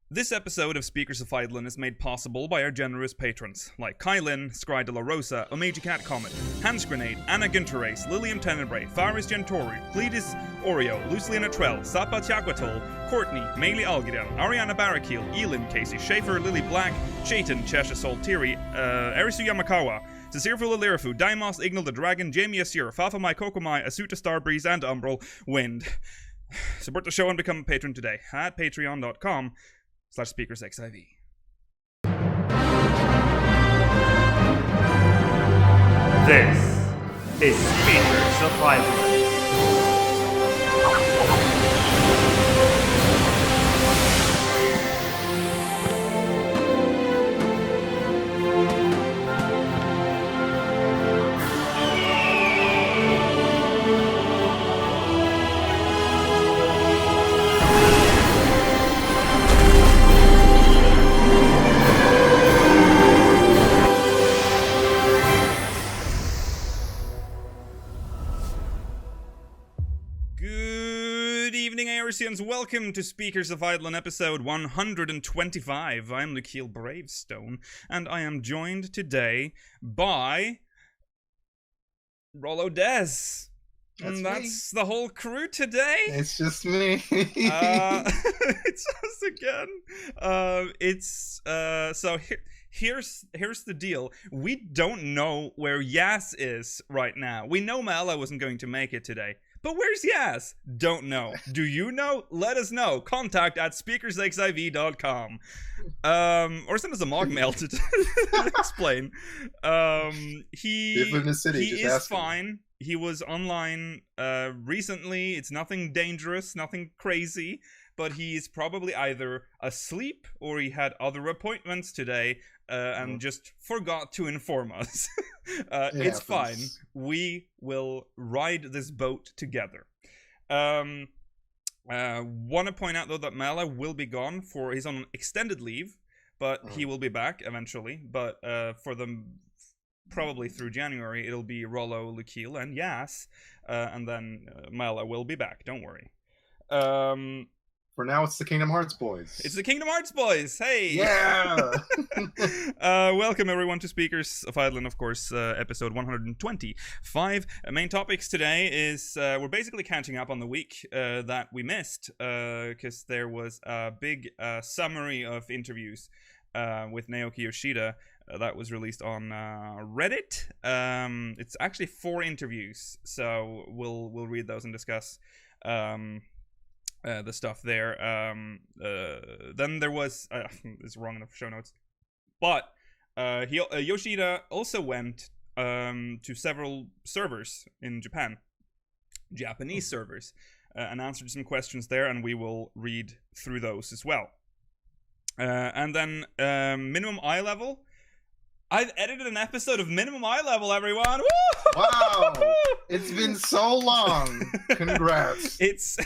This episode of Speakers of Eidolon is made possible by our generous patrons, like Kylin, Scry de la Rosa, Omeji Cat Comet, Hans Grenade, Anna Ginteres, Lilium Tenebrae, Faris Gentoru, Cletus Oreo, Luciliana Trell, Sapa Tiaguatol, Courtney, Meili Algidan, Ariana Barakil, Elin, Casey Schaefer, Lily Black, Chaitan, Chesha Soltiri, Erisu Yamakawa, Cecirfu Lilirifu, Daimos, Ignal the Dragon, Jamie Asir, Fafa Mai Kokomai, Asuta Starbreeze, and Umbral Wind. Support the show and become a patron today at patreon.com/SpeakersXIV. This is Speakers of Eidolon. Eorzeans, welcome to Speakers of Eidolon episode 125. I'm Lukiel Bravestone, and I am joined today by Rollo Des. And that's the whole crew today. It's just me. It's us again. Here's the deal. We don't know where Yas is right now. We know Mala wasn't going to make it today. But where's Yas? Don't know. Do you know? Let us know. Contact at speakersxiv.com. Or send us a mog mail to explain. He is fine. He was online recently. It's nothing dangerous, nothing crazy. But he's probably either asleep or he had other appointments today and just forgot to inform us. It's fine. We will ride this boat together. Want to point out, though, that Mala will be gone he's on extended leave, but he will be back eventually. But for them, probably through January, it'll be Rollo, Lukiel, and Yas. And then Mala will be back. Don't worry. For now, it's the Kingdom Hearts boys. It's the Kingdom Hearts boys. Hey. Yeah. Welcome everyone to Speakers of Eidolon, of course, episode 125. Main topics today is we're basically catching up on the week that we missed because there was a big summary of interviews with Naoki Yoshida that was released on Reddit. It's actually 4 interviews, so we'll read those and discuss the stuff there. Then there was it's wrong in the show notes, but Yoshida also went to several servers in Japanese servers, and answered some questions there, and we will read through those as well. And then minimum eye level. I've edited an episode of Minimum Eye Level, everyone! Woo! Wow! It's been so long. Congrats.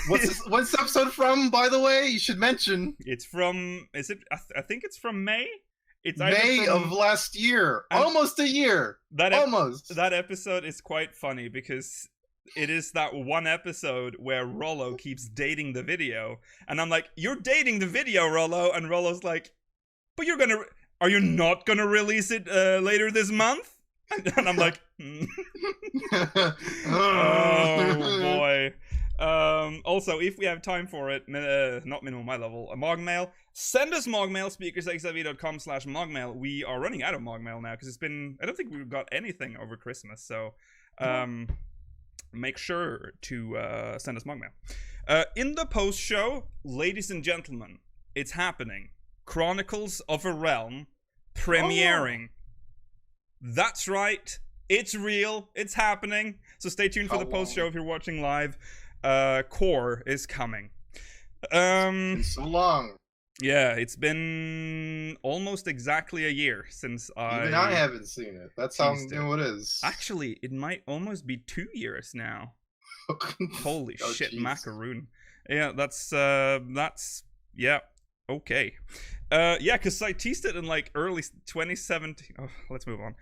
What's this episode from, by the way? You should mention. It's from... I think it's from May? It's May of last year. Almost a year. Almost. That episode is quite funny because it is that one episode where Rollo keeps dating the video. And I'm like, you're dating the video, Rollo. And Rollo's like, but you're gonna... Are you not gonna release it later this month? And I'm like, oh boy. Also, if we have time for it, not minimum my level, a mogmail. Send us mogmail, speakersxiv.com/mogmail. We are running out of mogmail now because I don't think we've got anything over Christmas. So make sure to send us mogmail. In the post show, ladies and gentlemen, it's happening. Chronicles of a Realm premiering. That's right. It's real. It's happening. So stay tuned for the post show if you're watching live. Core is coming. It's been so long. Yeah, it's been almost exactly a year since Even I haven't seen it. That's how new it is. Actually, it might almost be 2 years now. Holy shit, geez. Macaroon. Yeah, that's yeah. Okay. Yeah, because I teased it in like early 2017. Oh, let's move on.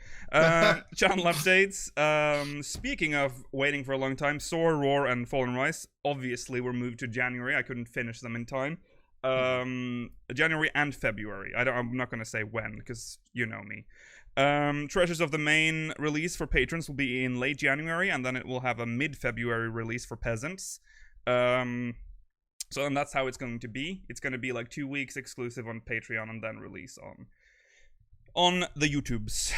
Channel updates. Speaking of waiting for a long time, Soar, Roar, and Fallen Rise obviously were moved to January. I couldn't finish them in time. January and February. I'm not going to say when, because you know me. Treasures of the Main release for patrons will be in late January, and then it will have a mid-February release for peasants. And that's how it's going to be. It's going to be like 2 weeks exclusive on Patreon, and then release on the YouTubes.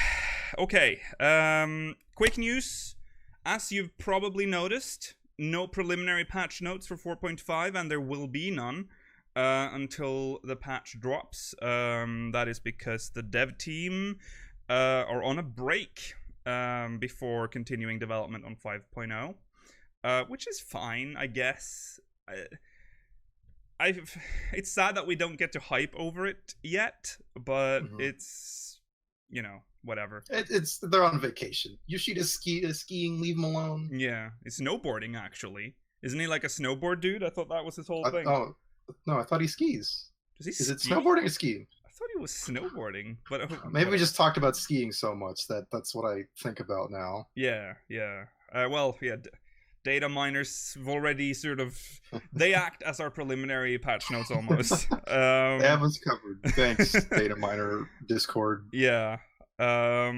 Okay, quick news. As you've probably noticed, no preliminary patch notes for 4.5, and there will be none until the patch drops. That is because the dev team are on a break before continuing development on 5.0, which is fine, I guess. It's sad that we don't get to hype over it yet, but it's, you know, whatever. They're on vacation. Yoshida's skiing, leave him alone. Yeah, it's snowboarding, actually. Isn't he like a snowboard dude? I thought that was his whole thing. Oh, no, I thought he skis. Does he Is it snowboarding or skiing? I thought he was snowboarding, but maybe we just talked about skiing so much that's what I think about now. Yeah. Data miners have already they act as our preliminary patch notes almost. They have us covered. Thanks, data miner Discord. Yeah. Oh,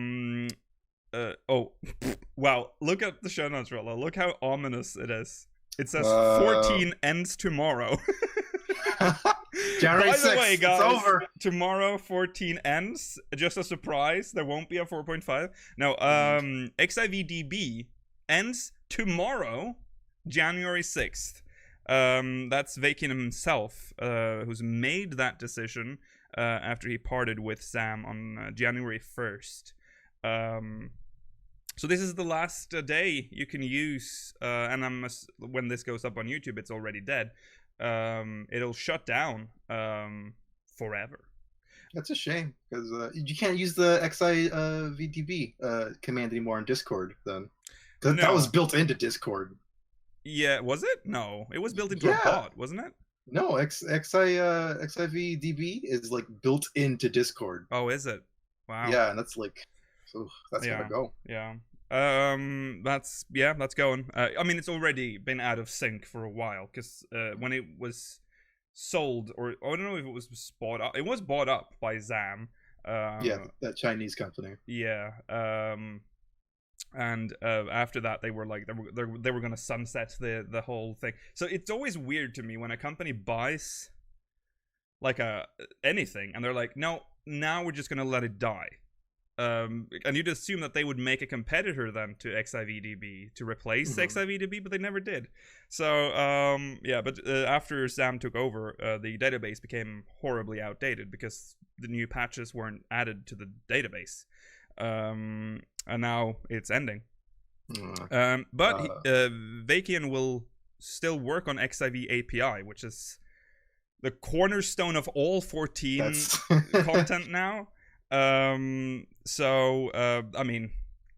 wow. Look at the show notes, Rollo. Look how ominous it is. It says 14 ends tomorrow. January 6th, By the way, guys, it's over. Tomorrow 14 ends. Just a surprise. There won't be a 4.5. No, XIVDB ends tomorrow, January 6th. That's Vakian himself, who's made that decision after he parted with Sam on January 1st. So this is the last day you can use, and when this goes up on YouTube, it's already dead. It'll shut down forever. That's a shame, because you can't use the XIVDB command anymore in Discord, then. No. That was built into Discord. Yeah, was it? No, it was built into a bot, wasn't it? No, XIVDB is like built into Discord. Oh, is it? Wow. Yeah, and that's like, that's gotta go. Yeah. That's going. I mean, it's already been out of sync for a while, because when it was sold, or I don't know if it was bought up. It was bought up by Zam. Yeah, that Chinese company. Yeah. And after that, they were like they were gonna sunset the whole thing. So it's always weird to me when a company buys like anything, and they're like, no, now we're just gonna let it die. And you'd assume that they would make a competitor then to XIVDB to replace XIVDB, but they never did. So but after Sam took over, the database became horribly outdated because the new patches weren't added to the database. And now it's ending. But Vakian will still work on XIV API, which is the cornerstone of all 14 content now. I mean,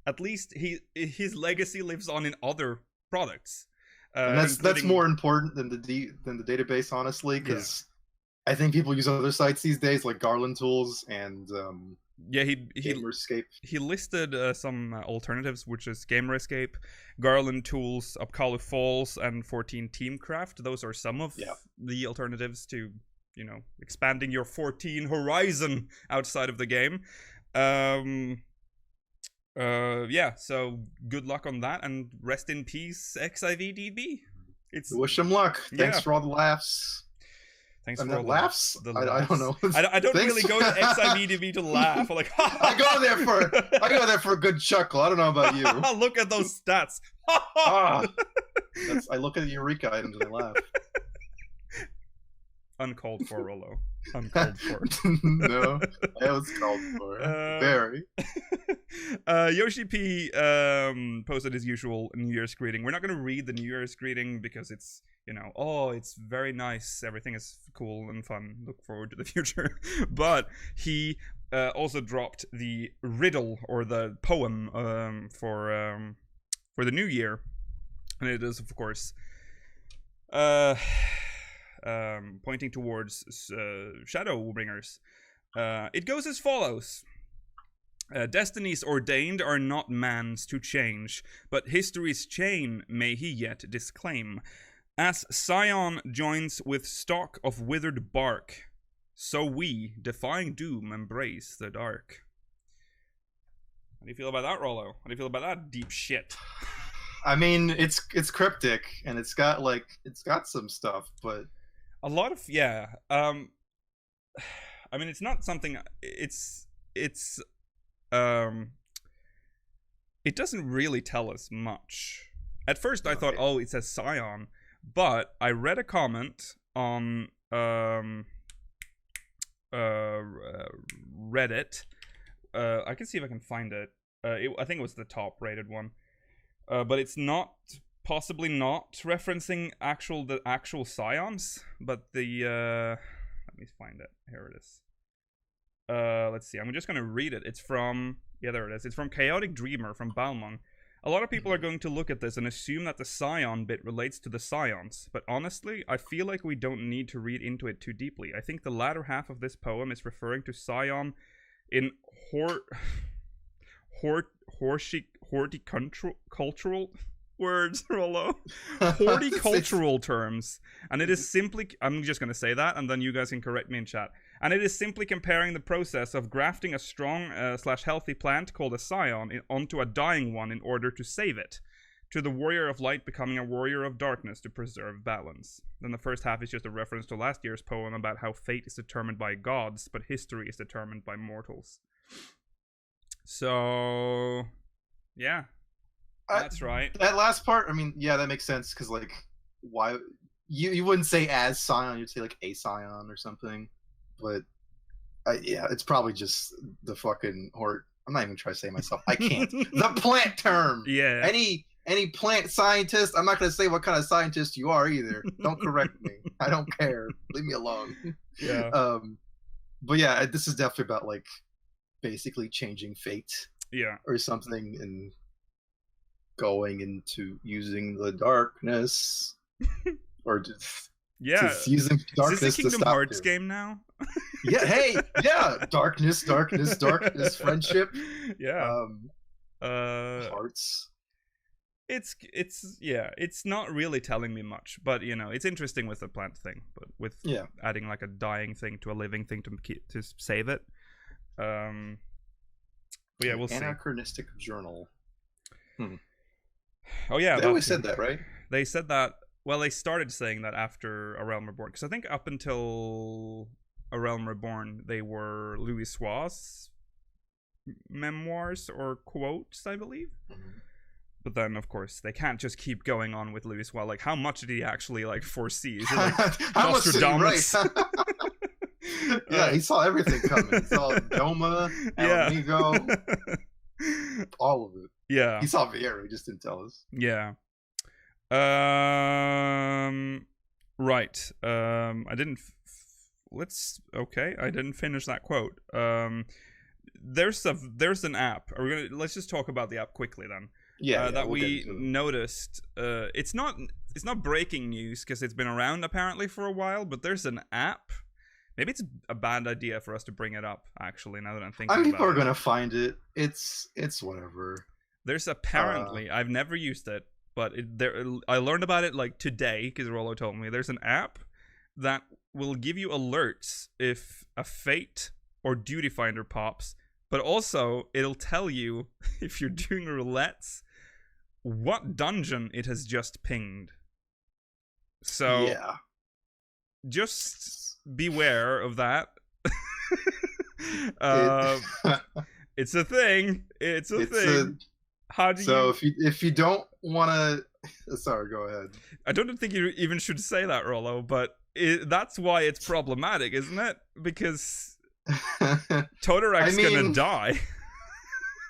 at least his legacy lives on in other products. And that's more important than the database, honestly, because I think people use other sites these days, like Garland Tools and Gamerscape. He listed some alternatives, which is Gamerscape, Garland Tools, Upcalu Falls, and 14 Teamcraft. Those are some of the alternatives to, you know, expanding your 14 horizon outside of the game. So good luck on that, and rest in peace, XIVDB. Wish him luck. Thanks for all the laughs. Thanks for all the laughs. I don't know. I don't really go to XIVDB to laugh. I'm like, I go there for a good chuckle. I don't know about you. Look at those stats. I look at the Eureka items and I laugh. Uncalled for, Rollo. Uncalled for. No, it was called for. Very. Yoshi-P posted his usual New Year's greeting. We're not going to read the New Year's greeting because it's, you know, it's very nice. Everything is cool and fun. Look forward to the future. But he also dropped the riddle, or the poem, for the new year. And it is, of course, pointing towards Shadowbringers. It goes as follows. Destinies ordained are not man's to change, but history's chain may he yet disclaim. As Scion joins with stock of withered bark, so we, defying doom, embrace the dark. How do you feel about that, Rollo? How do you feel about that deep shit? I mean, it's cryptic, and it's got some stuff, but a lot of I mean, it's not something. It doesn't really tell us much. At first, I thought, oh, it says Scion, but I read a comment on Reddit. I can see if I can find it. I think it was the top rated one. But it's possibly not referencing the actual Scions, but the let me find it. Here it is. Let's see. I'm just gonna read it. It's from there it is. It's from Chaotic Dreamer from Balmung. A lot of people are going to look at this and assume that the Scion bit relates to the Scions, but honestly, I feel like we don't need to read into it too deeply. I think the latter half of this poem is referring to Scion in horticultural words, Rollo. Horticultural terms. And it is simply, I'm just going to say that, and then you guys can correct me in chat. And it is simply comparing the process of grafting a strong / healthy plant called a Scion onto a dying one in order to save it, to the warrior of light becoming a warrior of darkness to preserve balance. Then the first half is just a reference to last year's poem about how fate is determined by gods, but history is determined by mortals. So, yeah, that's right. That last part, I mean, yeah, that makes sense, because, like, why... You wouldn't say as Scion, you'd say, like, a Scion or something. But, yeah, it's probably just the fucking hort. I'm not even trying to say myself. I can't. The plant term. Yeah. Any plant scientist, I'm not going to say what kind of scientist you are either. Don't correct me. I don't care. Leave me alone. Yeah. But, yeah, this is definitely about, like, basically changing fate. Yeah. Or something, and going into using the darkness. Or just... Yeah, just using darkness. Is this a Kingdom to stop Hearts you. game now? Yeah, hey, yeah, darkness, friendship. Yeah, hearts. It's not really telling me much, but you know, it's interesting with the plant thing, but with adding like a dying thing to a living thing to save it. But yeah, we'll see. Anachronistic journal. Oh yeah, they always said that, right? They said that. Well, they started saying that after A Realm Reborn, because I think up until A Realm Reborn, they were Louis Suar's memoirs or quotes, I believe. Mm-hmm. But then, of course, they can't just keep going on with Louis Suar. Like, how much did he actually like foresee? Is it like Nostradamus? Yeah, he saw everything coming. He saw Doma, Amigo, all of it. Yeah, he saw Vieira. He just didn't tell us. Yeah. Right. I didn't. I didn't finish that quote. There's an app. Let's just talk about the app quickly then. Yeah. That we noticed. It's not breaking news because it's been around apparently for a while. But there's an app. Maybe it's a bad idea for us to bring it up. Actually, now that I'm thinking about it. People are gonna find it. It's whatever. There's apparently. I've never used it. But I learned about it like today because Rollo told me. There's an app that will give you alerts if a fate or duty finder pops, but also it'll tell you if you're doing roulettes what dungeon it has just pinged. So yeah, just beware of that. It's a thing. It's a thing. If you don't want to... Sorry, go ahead. I don't think you even should say that, Rollo, but that's why it's problematic, isn't it? Because Totorek's gonna die.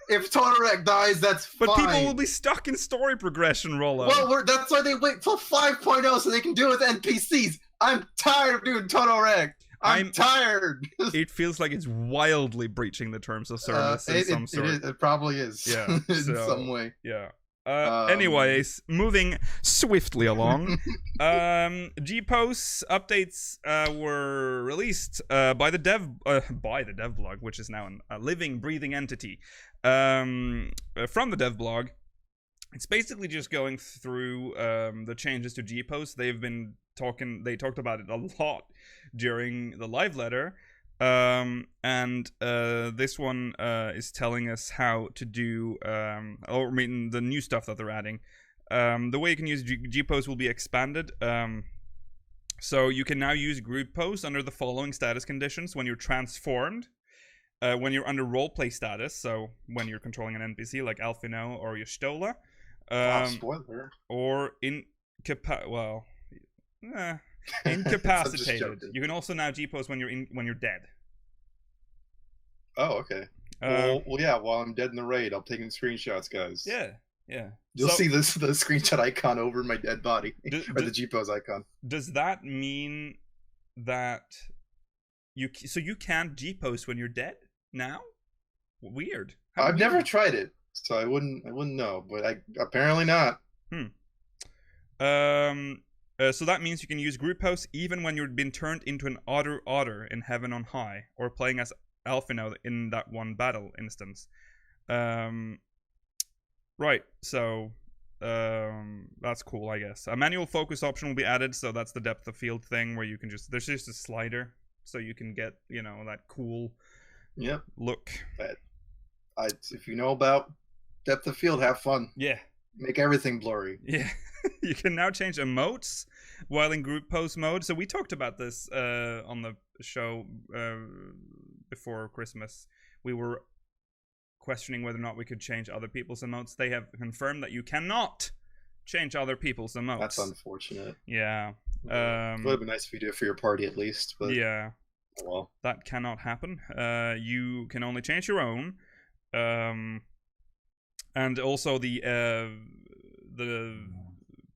If Totorek dies, that's fine. But people will be stuck in story progression, Rollo. Well, that's why they wait till 5.0 so they can do it with NPCs. I'm tired of doing Totorek. I'm tired. It feels like it's wildly breaching the terms of service in some sort. It probably is. Yeah, in some way. Yeah. Anyways, moving swiftly along. G-Posts updates were released by the dev blog, which is now a living, breathing entity. From the dev blog. it's basically just going through the changes to G-Post. They talked about it a lot during the live letter. And this one is telling us how to do, the new stuff that they're adding. The way you can use G-Post will be expanded. So you can now use group posts under the following status conditions when you're transformed, when you're under roleplay status, so when you're controlling an NPC like Alfino or Y'shtola, spoiler. or incapacitated. You can also now G-post when you're dead. Oh, okay. Well, yeah. While I'm dead in the raid, I'm taking screenshots, guys. Yeah. You'll see the screenshot icon over my dead body, or the G-pose icon. Does that mean that you can't G-post when you're dead now? Weird. I've never tried it, so I wouldn't know. But apparently not. So that means you can use group posts even when you've been turned into an otter in Heaven on High, or playing as Alfino in that one battle instance. Right, so that's cool, I guess. A manual focus option will be added, so that's the depth of field thing where you can there's just a slider, so you can get, that cool look. If you know about depth of field, have fun. Yeah. Make everything blurry. Yeah. You can now change emotes while in group post mode. So we talked about this on the show before Christmas. We were questioning whether or not we could change other people's emotes. They have confirmed that you cannot change other people's emotes. That's unfortunate. Yeah. It would have been nice if you did it for your party at least. But yeah. Well, that cannot happen. You can only change your own. And also the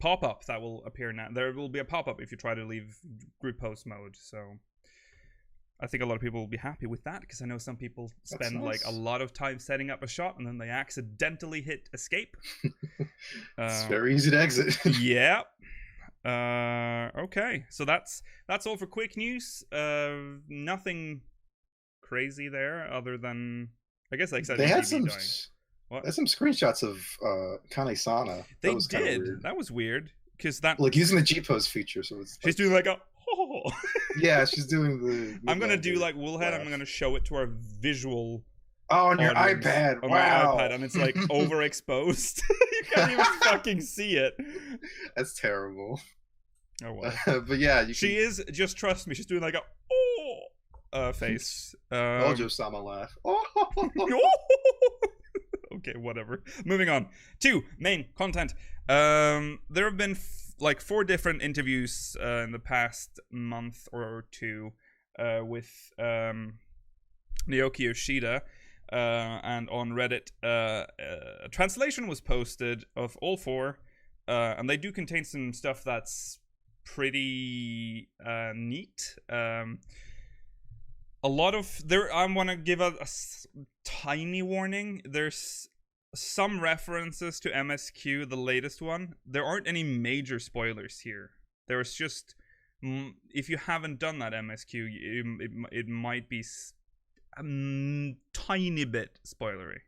pop-up that will appear now. There will be a pop-up if you try to leave group post mode. So I think a lot of people will be happy with that, because I know some people spend like a lot of time setting up a shot and then they accidentally hit escape. It's very easy to exit. Yeah. Okay, so that's all for quick news. Nothing crazy there other than, I guess, like they had some. Dying. What? There's some screenshots of Kane-sana. They did. That was weird, because that, like, using the G-pose feature. So it's she's doing like a. Oh. Yeah, she's doing the. I'm gonna do like Woolhead. I'm gonna show it to our visual. Oh, on your iPad. On wow. my iPad, and it's like overexposed. You can't even fucking see it. That's terrible. Oh well. But yeah, she is. Just trust me. She's doing like a face. Ojo-sama laugh. Okay, whatever. Moving on to main content. There have been like 4 different interviews in the past month or two with Naoki Yoshida, and on Reddit a translation was posted of all 4, and they do contain some stuff that's pretty neat. A lot of there. I want to give a tiny warning. There's some references to MSQ, the latest one. There aren't any major spoilers here. There's just, if you haven't done that MSQ, it might be a tiny bit spoilery.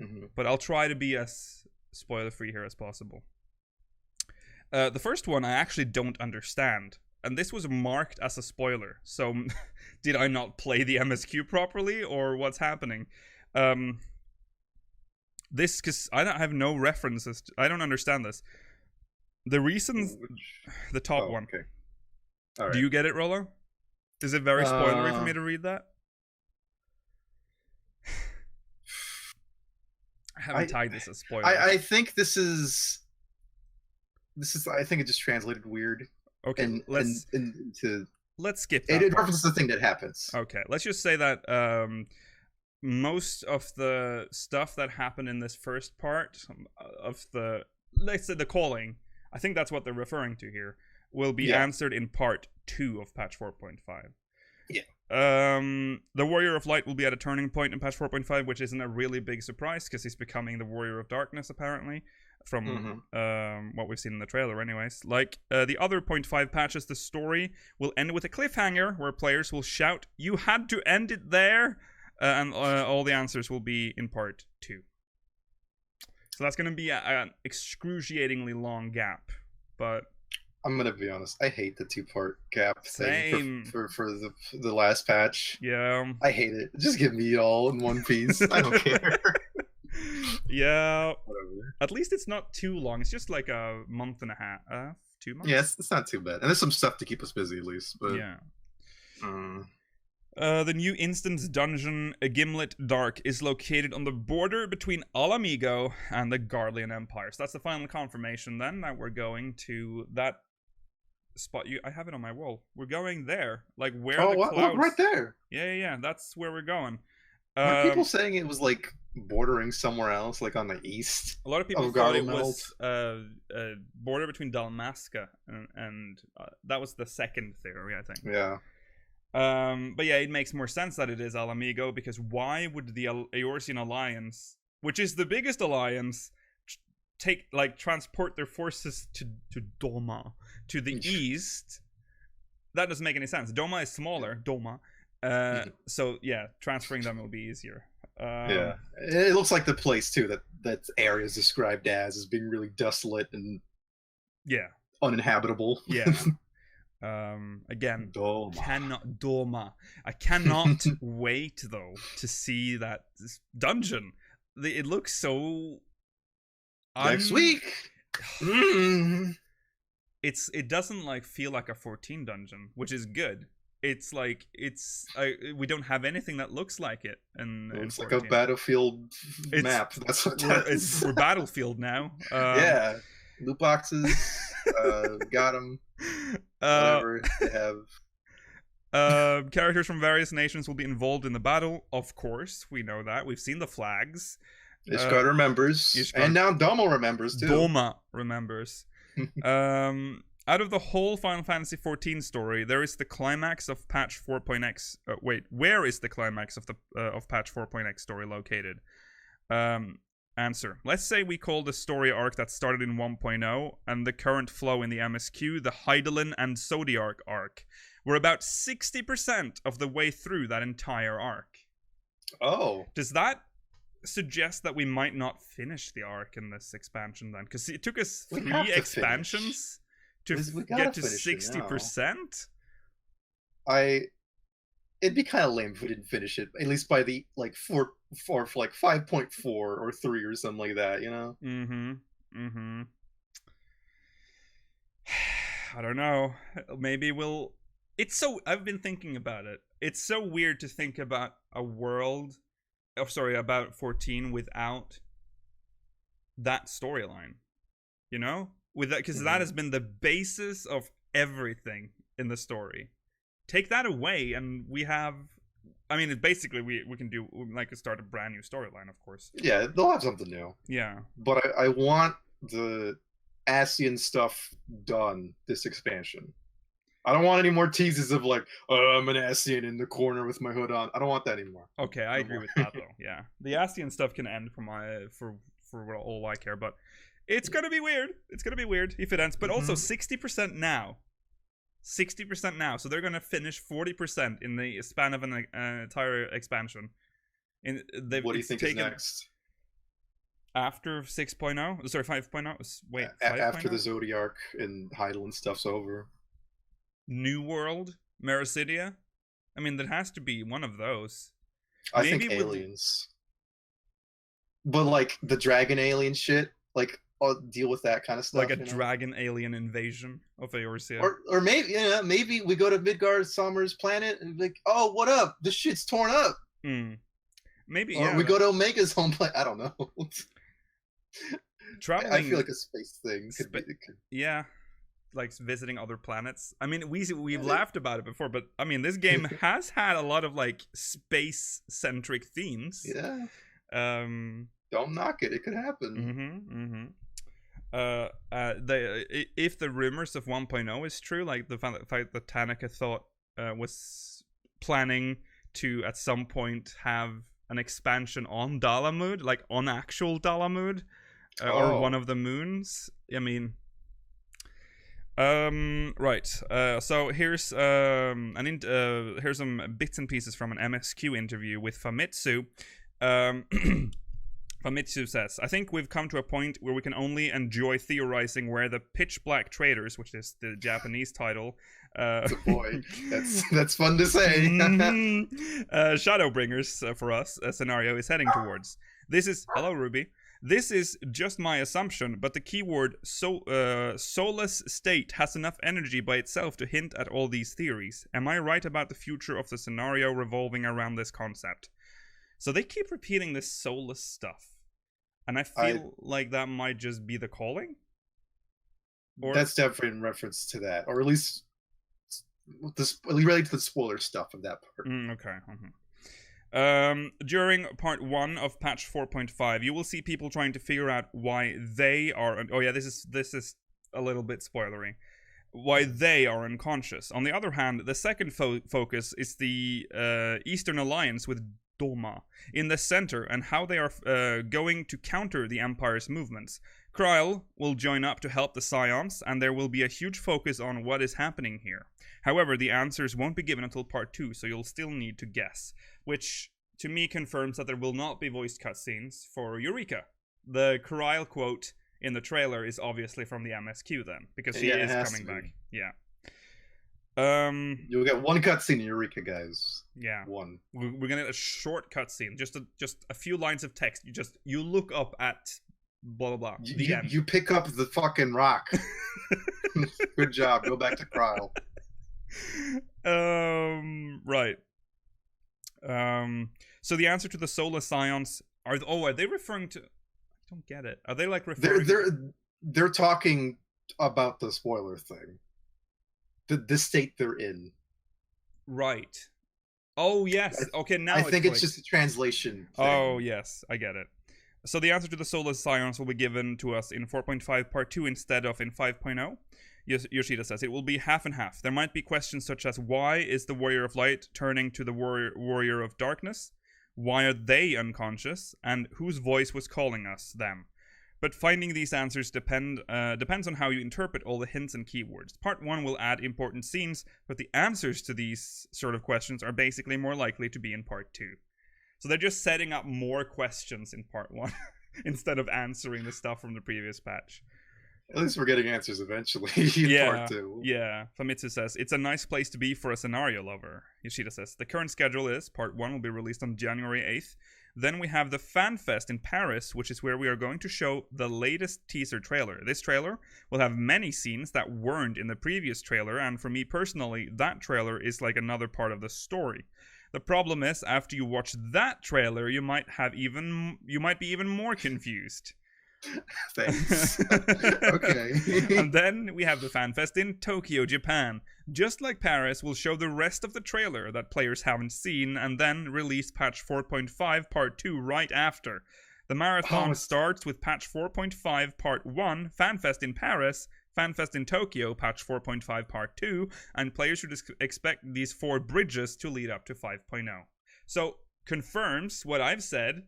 Mm-hmm. But I'll try to be as spoiler-free here as possible. The first one I actually don't understand. And this was marked as a spoiler. So did I not play the MSQ properly, or what's happening? This, because I have no references. I don't understand this. The reasons, the top one. Okay. All right. Do you get it, Rollo? Is it very spoilery for me to read that? I haven't tagged this as spoiler. I think this is. I think it just translated weird. Okay, let's skip that. It references the thing that happens. Okay, let's just say that most of the stuff that happened in this first part of let's say the calling, I think that's what they're referring to here, will be answered in part 2 of patch 4.5. Yeah. The Warrior of Light will be at a turning point in patch 4.5, which isn't a really big surprise because he's becoming the Warrior of Darkness apparently, from what we've seen in the trailer anyways. Like the other 0.5 patches, the story will end with a cliffhanger where players will shout, "You had to end it there!" And all the answers will be in part 2. So that's going to be an excruciatingly long gap. But I'm gonna be honest. I hate the 2-part gap Same. thing for the last patch. yeah, I hate it. Just give me it all in one piece. I don't care. yeah. Whatever. At least it's not too long. It's just like a month and a half, 2 months. Yes, it's not too bad, and there's some stuff to keep us busy at least. But Yeah. mm, The new instance dungeon, Gimlet Dark, is located on the border between Alamigo and the Garlean Empire. So that's the final confirmation then that we're going to that spot. I have it on my wall. We're going there. Like where the look clouds... right there. Yeah. That's where we're going. Are people saying it was like bordering somewhere else, like on the east? A lot of people of thought it Garlemald? was a border between Dalmasca and that was the second theory, I think. Yeah. But yeah, it makes more sense that it is Alamigo, because why would the Eorzean Alliance, which is the biggest alliance, transport their forces to Doma, to the east? That doesn't make any sense. Doma is smaller, Doma. So yeah, transferring them will be easier. Yeah, it looks like the place too that area is described as being really desolate and yeah, uninhabitable. Yeah. Again, Doma. I cannot wait though to see this dungeon. It looks so. Next week. It doesn't like feel like a 14 dungeon, which is good. It's like we don't have anything that looks like it. It's in like a battlefield map. That's what we're Battlefield now. Yeah, loot boxes. Got them. Whatever they have. Characters from various nations will be involved in the battle. Of course, we know that. We've seen the flags. Ishgard remembers, and now Doma remembers too. Doma remembers. Out of the whole Final Fantasy XIV story, there is the climax of patch 4.x. Where is the climax of patch 4.x story located? Answer. Let's say we call the story arc that started in 1.0 and the current flow in the MSQ the Hydaelyn and Zodiark arc. We're about 60% of the way through that entire arc. Oh. Does that suggest that we might not finish the arc in this expansion then? Because it took us 3 expansions to get to 60%? It'd be kind of lame if we didn't finish it, at least by the like 5.4 or 3 or something like that, you know? I don't know. Maybe we'll... I've been thinking about it. It's so weird to think about about 14 without that storyline. You know? With that, because that has been the basis of everything in the story. Take that away, and we have. I mean, basically, we can do start a brand new storyline, of course. Yeah, they'll have something new. Yeah, but I want the Ascian stuff done this expansion. I don't want any more teases of like, oh, I'm an Ascian in the corner with my hood on. I don't want that anymore. Okay, I agree with that though. Yeah, the Ascian stuff can end for all I care, but it's gonna be weird. It's gonna be weird if it ends. But also 60% now. 60% now, so they're gonna finish 40% in the span of an entire expansion. What do you think is next? After 6.0? Sorry, 5.0? Wait, 5.0? After the Zodiark and Hydaelyn stuff's over. New World? Mericidia? I mean, there has to be one of those. I think aliens. But like the dragon alien shit, like I'll deal with that kind of stuff. Like a dragon alien invasion of Eorzea. Or maybe maybe we go to Midgard Sommer's planet and be like, oh, what up? This shit's torn up. Maybe. Or we go to Omega's home planet. I don't know. Traveling. I feel like a space thing. Yeah, like visiting other planets. I mean, we've laughed about it before, but I mean, this game has had a lot of like space centric themes. Yeah. Don't knock it. It could happen. If the rumors of 1.0 is true, like the fact that Tanaka was planning to at some point have an expansion on Dalamud, like on actual Dalamud, or one of the moons. I mean, right. So here's some bits and pieces from an MSQ interview with Famitsu. Famitsu says, I think we've come to a point where we can only enjoy theorizing where the pitch black traders, which is the Japanese title. Boy, that's fun to say. Shadowbringers, for us, a scenario is heading towards. This is, hello Ruby. This is just my assumption, but the keyword soulless state has enough energy by itself to hint at all these theories. Am I right about the future of the scenario revolving around this concept? So they keep repeating this soulless stuff. And I feel like that might just be the calling? Or... That's definitely in reference to that. Or at least related to the spoiler stuff of that part. Okay. During part 1 of patch 4.5, you will see people trying to figure out why they are... Oh yeah, this is a little bit spoilery. Why they are unconscious. On the other hand, the second focus is the Eastern Alliance with Doma in the center and how they are going to counter the Empire's movements. Kryl will join up to help the Scions, and there will be a huge focus on what is happening here. However, the answers won't be given until part 2, so you'll still need to guess. Which, to me, confirms that there will not be voiced cutscenes for Eureka. The Kryl quote in the trailer is obviously from the MSQ then, because she is coming back. Yeah. You'll get one cutscene in Eureka, guys. Yeah. One. We're gonna get a short cutscene, just a few lines of text. You look up at blah blah blah. You pick up the fucking rock. Good job. Go back to Kryl. Right. So the answer to the soulless scions are they referring to? I don't get it. Are they like referring? They're talking about the spoiler thing. The state they're in. Right. Oh yes. Okay, now I think it's just a translation thing. Oh yes, I get it. So the answer to the soulless scions will be given to us in 4.5 part 2 instead of in 5.0. Yoshida says it will be half and half. There might be questions such as why is the Warrior of Light turning to the Warrior of Darkness? Why are they unconscious? And whose voice was calling us, them? But finding these answers depends on how you interpret all the hints and keywords. Part 1 will add important scenes, but the answers to these sort of questions are basically more likely to be in part 2. So they're just setting up more questions in part 1 instead of answering the stuff from the previous patch. At least we're getting answers eventually in part 2. Yeah, Famitsu says, it's a nice place to be for a scenario lover. Yoshida says, the current schedule is, part 1 will be released on January 8th. Then we have the FanFest in Paris, which is where we are going to show the latest teaser trailer. This trailer will have many scenes that weren't in the previous trailer, and for me personally, that trailer is like another part of the story. The problem is, after you watch that trailer, you might be even more confused. Thanks. Okay. And then we have the FanFest in Tokyo, Japan. Just like Paris, we'll show the rest of the trailer that players haven't seen and then release patch 4.5 part 2 right after. The marathon starts with patch 4.5 part 1, FanFest in Paris, FanFest in Tokyo, patch 4.5 part 2, and players should expect these 4 bridges to lead up to 5.0. So, confirms what I've said,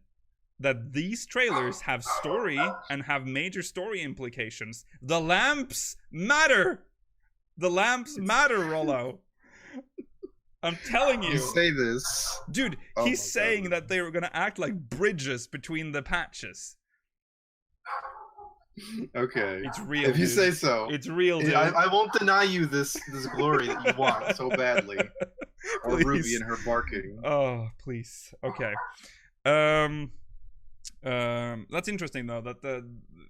that these trailers have story and have major story implications. The lamps matter! The lamps matter, Rollo. I'm telling you. You say this. Dude, he's saying that they were gonna act like bridges between the patches. Okay. It's real, if you say so. It's real, dude. I won't deny you this glory that you want so badly. Or Ruby and her barking. Oh, please. Okay. That's interesting though, that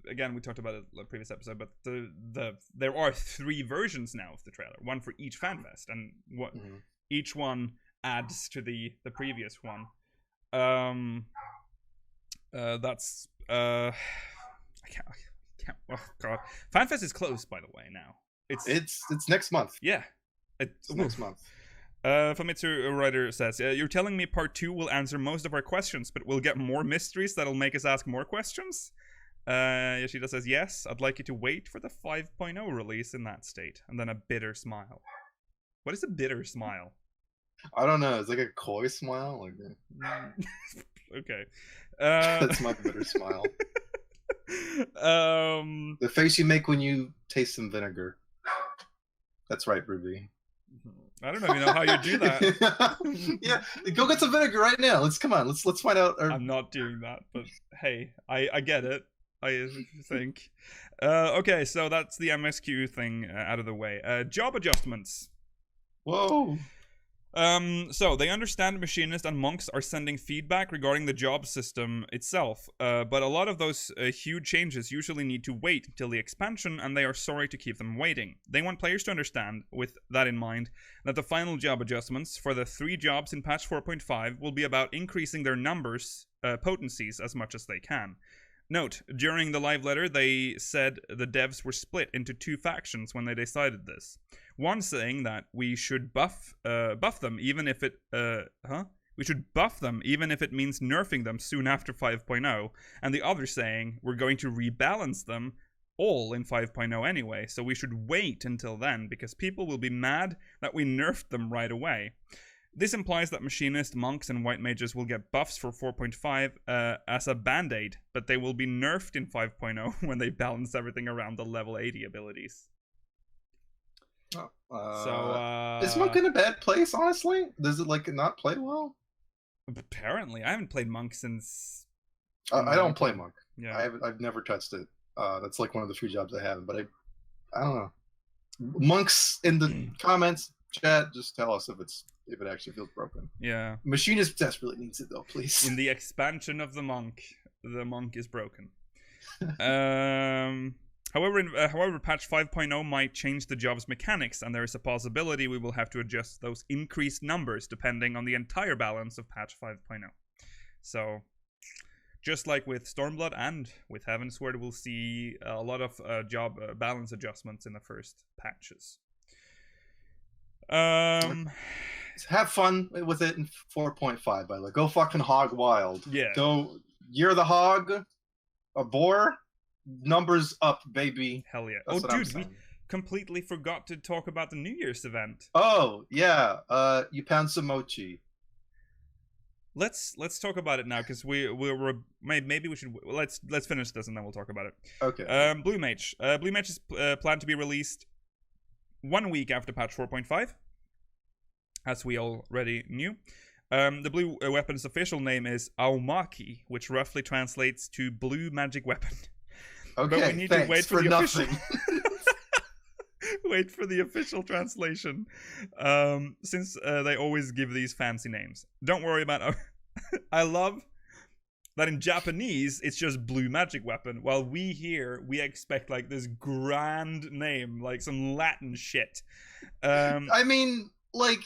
again we talked about it in the previous episode, but there are 3 versions now of the trailer, one for each FanFest, and what each one adds to the previous one. That's I can't. Oh god, FanFest is closed, by the way. Now it's next month. Yeah, it's next month. Famitsu writer says, you're telling me part 2 will answer most of our questions, but we'll get more mysteries that'll make us ask more questions? Yoshida says, yes, I'd like you to wait for the 5.0 release in that state. And then a bitter smile. What is a bitter smile? I don't know. It's like a coy smile. Like okay. That's my bitter smile. The face you make when you taste some vinegar. That's right, Ruby. I don't even know how you do that. Yeah, go get some vinegar right now. Let's find out. I'm not doing that, but hey, I get it. I think. Okay, so that's the MSQ thing out of the way. Job adjustments. Whoa. So they understand machinists and monks are sending feedback regarding the job system itself, but a lot of those huge changes usually need to wait until the expansion, and they are sorry to keep them waiting. They want players to understand, with that in mind, that the final job adjustments for the 3 jobs in patch 4.5 will be about increasing their numbers, potencies, as much as they can. Note, during the live letter, they said the devs were split into 2 factions when they decided this. One saying that we should buff them even if it we should buff them even if it means nerfing them soon after 5.0, and the other saying we're going to rebalance them all in 5.0 anyway, so we should wait until then because people will be mad that we nerfed them right away. This implies that machinists, monks, and white mages will get buffs for 4.5 as a band-aid, but they will be nerfed in 5.0 when they balance everything around the level 80 abilities. Is Monk in a bad place, honestly? Does it, like, not play well? Apparently. I haven't played Monk since... I don't play Monk. Yeah. I've never touched it. That's, like, one of the few jobs I haven't, but I don't know. Monks in the comments, chat, just tell us if it actually feels broken. Yeah. Machinist desperately needs it, though, please. In the expansion of the monk is broken. However, patch 5.0 might change the job's mechanics, and there is a possibility we will have to adjust those increased numbers depending on the entire balance of patch 5.0. So, just like with Stormblood and with Heavensward, we'll see a lot of job balance adjustments in the first patches. Have fun with it in 4.5, by the way. Go fucking hog wild. Yeah. Go, you're the hog, a boar, numbers up, baby. Hell yeah. That's oh, dude, we completely forgot to talk about the New Year's event. Oh, yeah. You pound some mochi. Let's talk about it now, because maybe we should let's finish this and then we'll talk about it. Okay. Blue Mage. Blue Mage is planned to be released 1 week after patch 4.5, as we already knew. The blue weapon's official name is Aomaki, which roughly translates to blue magic weapon. Okay, but we need to wait for the nothing. official. Wait for the official translation, since they always give these fancy names. Don't worry about. I love that in Japanese it's just blue magic weapon, while we expect like this grand name, like some Latin shit. I mean, like,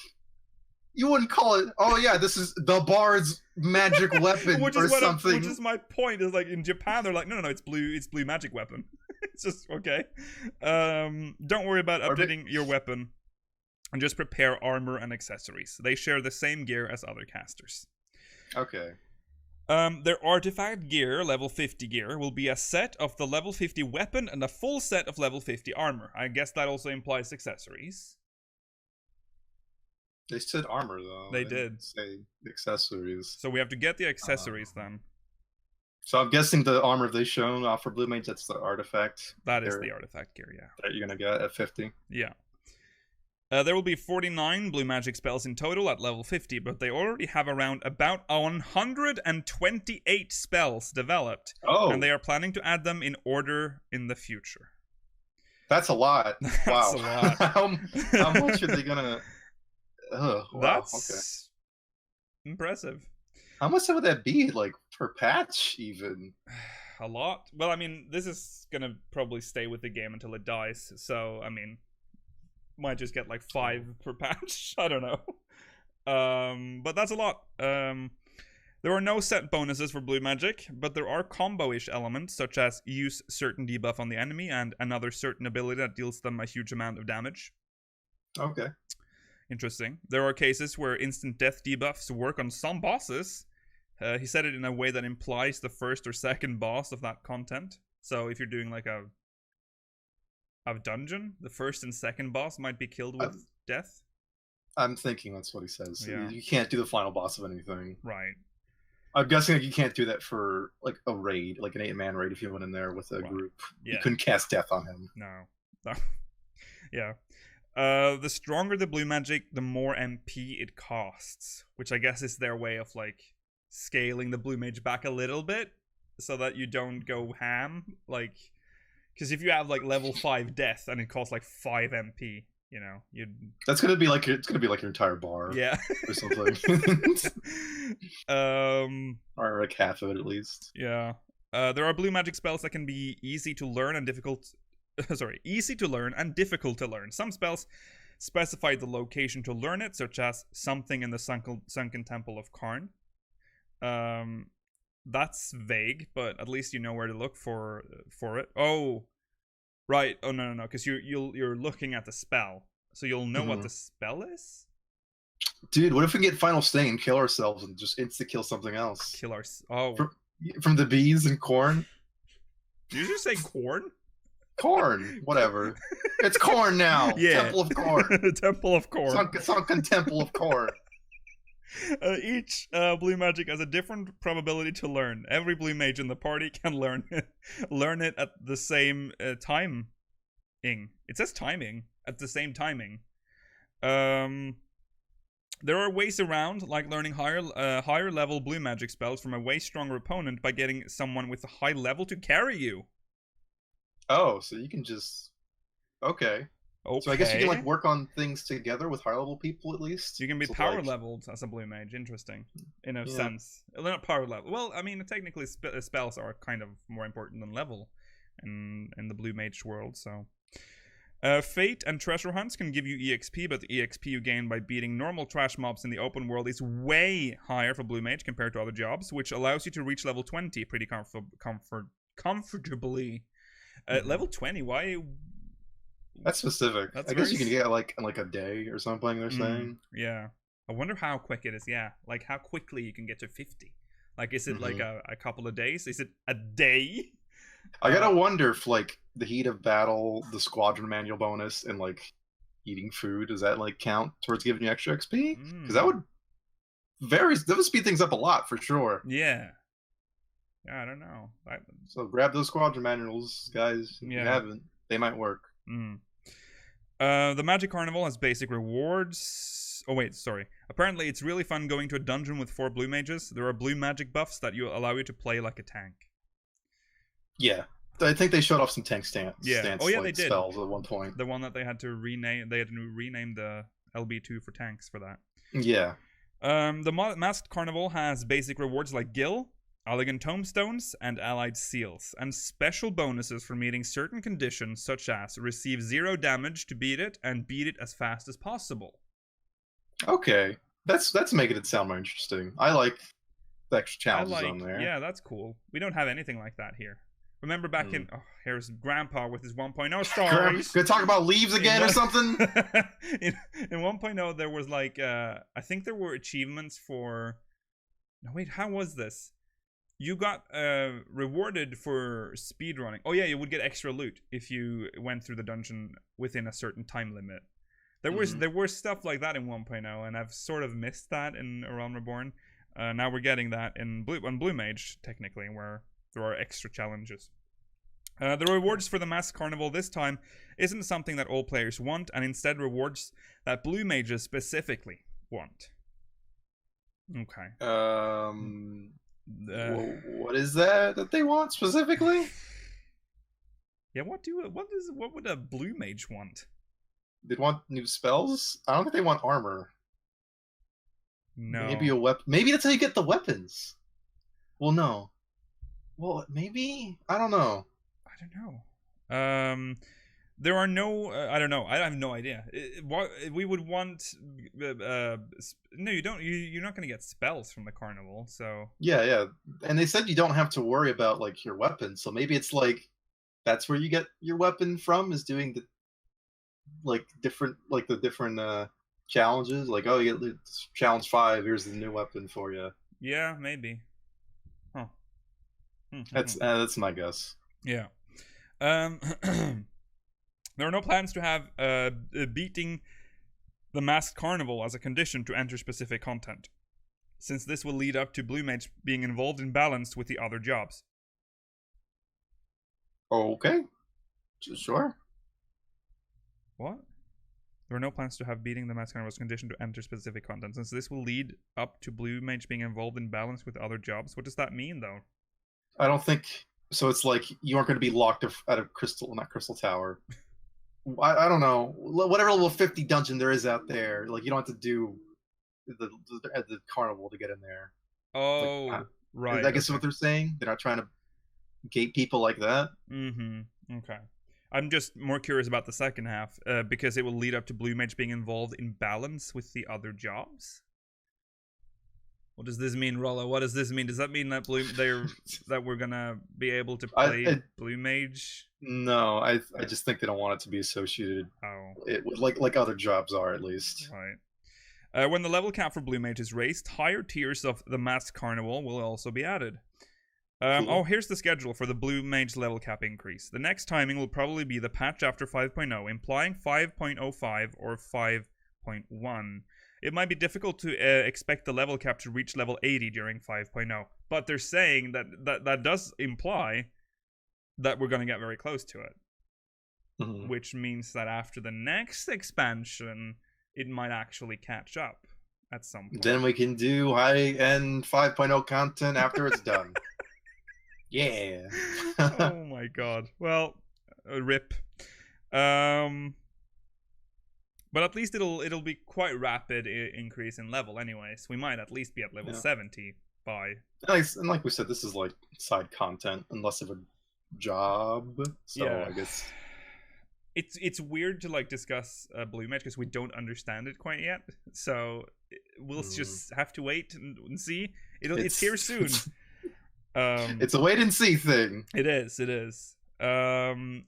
you wouldn't call it. Oh yeah, this is the Bard's magic weapon or something. Which is my point. Is like in Japan they're like, no, it's blue magic weapon. It's just okay. Don't worry about updating your weapon, and just prepare armor and accessories. They share the same gear as other casters. Okay. Their artifact gear, level 50 gear, will be a set of the level 50 weapon and a full set of level 50 armor. I guess that also implies accessories. They said armor, though. They did. Didn't say accessories. So we have to get the accessories then. So I'm guessing the armor they've shown off for Blue Mage, that's the artifact. That is the artifact gear, yeah. That you're going to get at 50? Yeah. There will be 49 blue magic spells in total at level 50, but they already have around about 128 spells developed. Oh. And they are planning to add them in order in the future. That's a lot. Wow. That's a lot. how much are they going to... Oh, wow. That's impressive. How much would that be, like, per patch, even? A lot. Well, I mean, this is going to probably stay with the game until it dies, so, I mean... might just get like 5 per patch. I don't know. But that's a lot. There are no set bonuses for blue magic, but there are combo-ish elements, such as use certain debuff on the enemy and another certain ability that deals them a huge amount of damage. Okay. Interesting. There are cases where instant death debuffs work on some bosses. He said it in a way that implies the first or second boss of that content. So if you're doing like a dungeon, the first and second boss might be killed with death. I'm thinking that's what he says. Yeah. You can't do the final boss of anything. Right. I'm guessing like, you can't do that for like a raid, like an 8-man raid if you went in there with a group. Yeah. You couldn't cast death on him. No. Yeah. The stronger the blue magic, the more MP it costs, which I guess is their way of like scaling the blue mage back a little bit so that you don't go ham. Like, because if you have like level 5 death and it costs like 5 MP, you know, you'd. That's gonna be like your entire bar. Yeah. Or something. Or like half of it at least. Yeah. There are blue magic spells that can be easy to learn and difficult. Easy to learn and difficult to learn. Some spells specify the location to learn it, such as something in the sunken temple of Karn. That's vague, but at least you know where to look for it. Oh, right. Oh no, because you're looking at the spell, so you'll know what the spell is. Dude, what if we get Final Stain, kill ourselves, and just insta kill something else? Kill our from the bees and corn. Did you just say corn? Corn, whatever. It's corn now. Yeah. Temple of Corn. Temple of Corn. Sunken Temple of Corn. Each blue magic has a different probability to learn. Every blue mage in the party can learn it at the same timing. It says timing at the same timing. There are ways around, like learning higher level blue magic spells from a way stronger opponent by getting someone with a high level to carry you. Oh, so you can just... Okay. So I guess you can like work on things together with higher level people at least. You can be power leveled as a blue mage. Interesting, in a sense. They're not power level. Well, I mean, technically spells are kind of more important than level in the blue mage world. So, fate and treasure hunts can give you EXP, but the EXP you gain by beating normal trash mobs in the open world is way higher for blue mage compared to other jobs, which allows you to reach level 20 pretty comfortably. Level 20, why? That's specific. I guess you can get like in like a day or something, they're saying. Yeah. I wonder how quick it is. Yeah. Like how quickly you can get to 50. Like, is it like a couple of days? Is it a day? I gotta wonder if like the heat of battle, the squadron manual bonus, and like eating food, does that like count towards giving you extra XP? Because that would speed things up a lot for sure. Yeah. Yeah, I don't know. So grab those squadron manuals, guys. If you haven't, they might work. The Magic Carnival has basic rewards. Oh wait, sorry. Apparently, it's really fun going to a dungeon with 4 blue mages. There are blue magic buffs that allow you to play like a tank. Yeah, I think they showed off some tank stance. They did. Spells at one point. The one that they had to rename. They had to rename the LB2 for tanks for that. Yeah. The Masked Carnival has basic rewards like Gil, elegant tombstones, and allied seals, and special bonuses for meeting certain conditions, such as receive 0 damage to beat it and beat it as fast as possible. Okay, that's making it sound more interesting. I like the extra challenges on there. Yeah, that's cool. We don't have anything like that here. Remember back in... Oh, here's Grandpa with his 1.0 stories. Gonna talk about leaves again or something? in 1.0, there was like... I think there were achievements for... No, wait, how was this? You got rewarded for speedrunning. Oh yeah, you would get extra loot if you went through the dungeon within a certain time limit. There were stuff like that in 1.0, and I've sort of missed that in A Realm Reborn. Now we're getting that in Blue Mage, technically, where there are extra challenges. The rewards for the Masked Carnival this time isn't something that all players want, and instead rewards that Blue Mages specifically want. Okay. What is that they want specifically? Yeah, what would a blue mage want? They want new spells? I don't think they want armor. No. Maybe a weapon. Maybe that's how you get the weapons. Well, no. Well, maybe? I don't know. There are no... I don't know. I have no idea. What we would want... no, you don't. You're not going to get spells from the carnival, so... Yeah. And they said you don't have to worry about, like, your weapon. So maybe it's, like, that's where you get your weapon from, is doing the... Like, different... Like, the different, challenges. Like, oh, you get challenge 5, here's the new weapon for you. Yeah, maybe. Huh. That's my guess. Yeah. There are no plans to have beating the Masked Carnival as a condition to enter specific content, since this will lead up to Blue Mage being involved in balance with the other jobs. Okay. Sure. What? There are no plans to have beating the Mask Carnival as condition to enter specific content, since this will lead up to Blue Mage being involved in balance with other jobs. What does that mean, though? I don't think so. It's like you aren't going to be locked out of not Crystal Tower. I don't know. Whatever level 50 dungeon there is out there, like you don't have to do the carnival to get in there. Oh, like, right. I guess what they're saying. They're not trying to gate people like that. Mm-hmm. Okay. I'm just more curious about the second half, because it will lead up to Blue Mage being involved in balance with the other jobs. What does this mean, Rollo? What does this mean? Does that mean that that we're gonna be able to play Blue Mage? No, I just think they don't want it to be associated. Like other jobs are, at least. Right. When the level cap for Blue Mage is raised, higher tiers of the Masked Carnival will also be added. Cool. Oh, here's the schedule for the Blue Mage level cap increase. The next timing will probably be the patch after 5.0, implying 5.05 or 5.1. It might be difficult to expect the level cap to reach level 80 during 5.0, but they're saying that does imply that we're going to get very close to it, which means that after the next expansion, it might actually catch up at some point. Then we can do high-end 5.0 content after it's done. Yeah. Oh my god. Well, rip. But at least it'll be quite rapid increase in level anyways. We might at least be at level 70 by... And like we said, this is like side content, unless of a job. So yeah. I guess... It's weird to like discuss Blue Mage because we don't understand it quite yet. So we'll just have to wait and see. It's here soon. It's a wait and see thing. It is.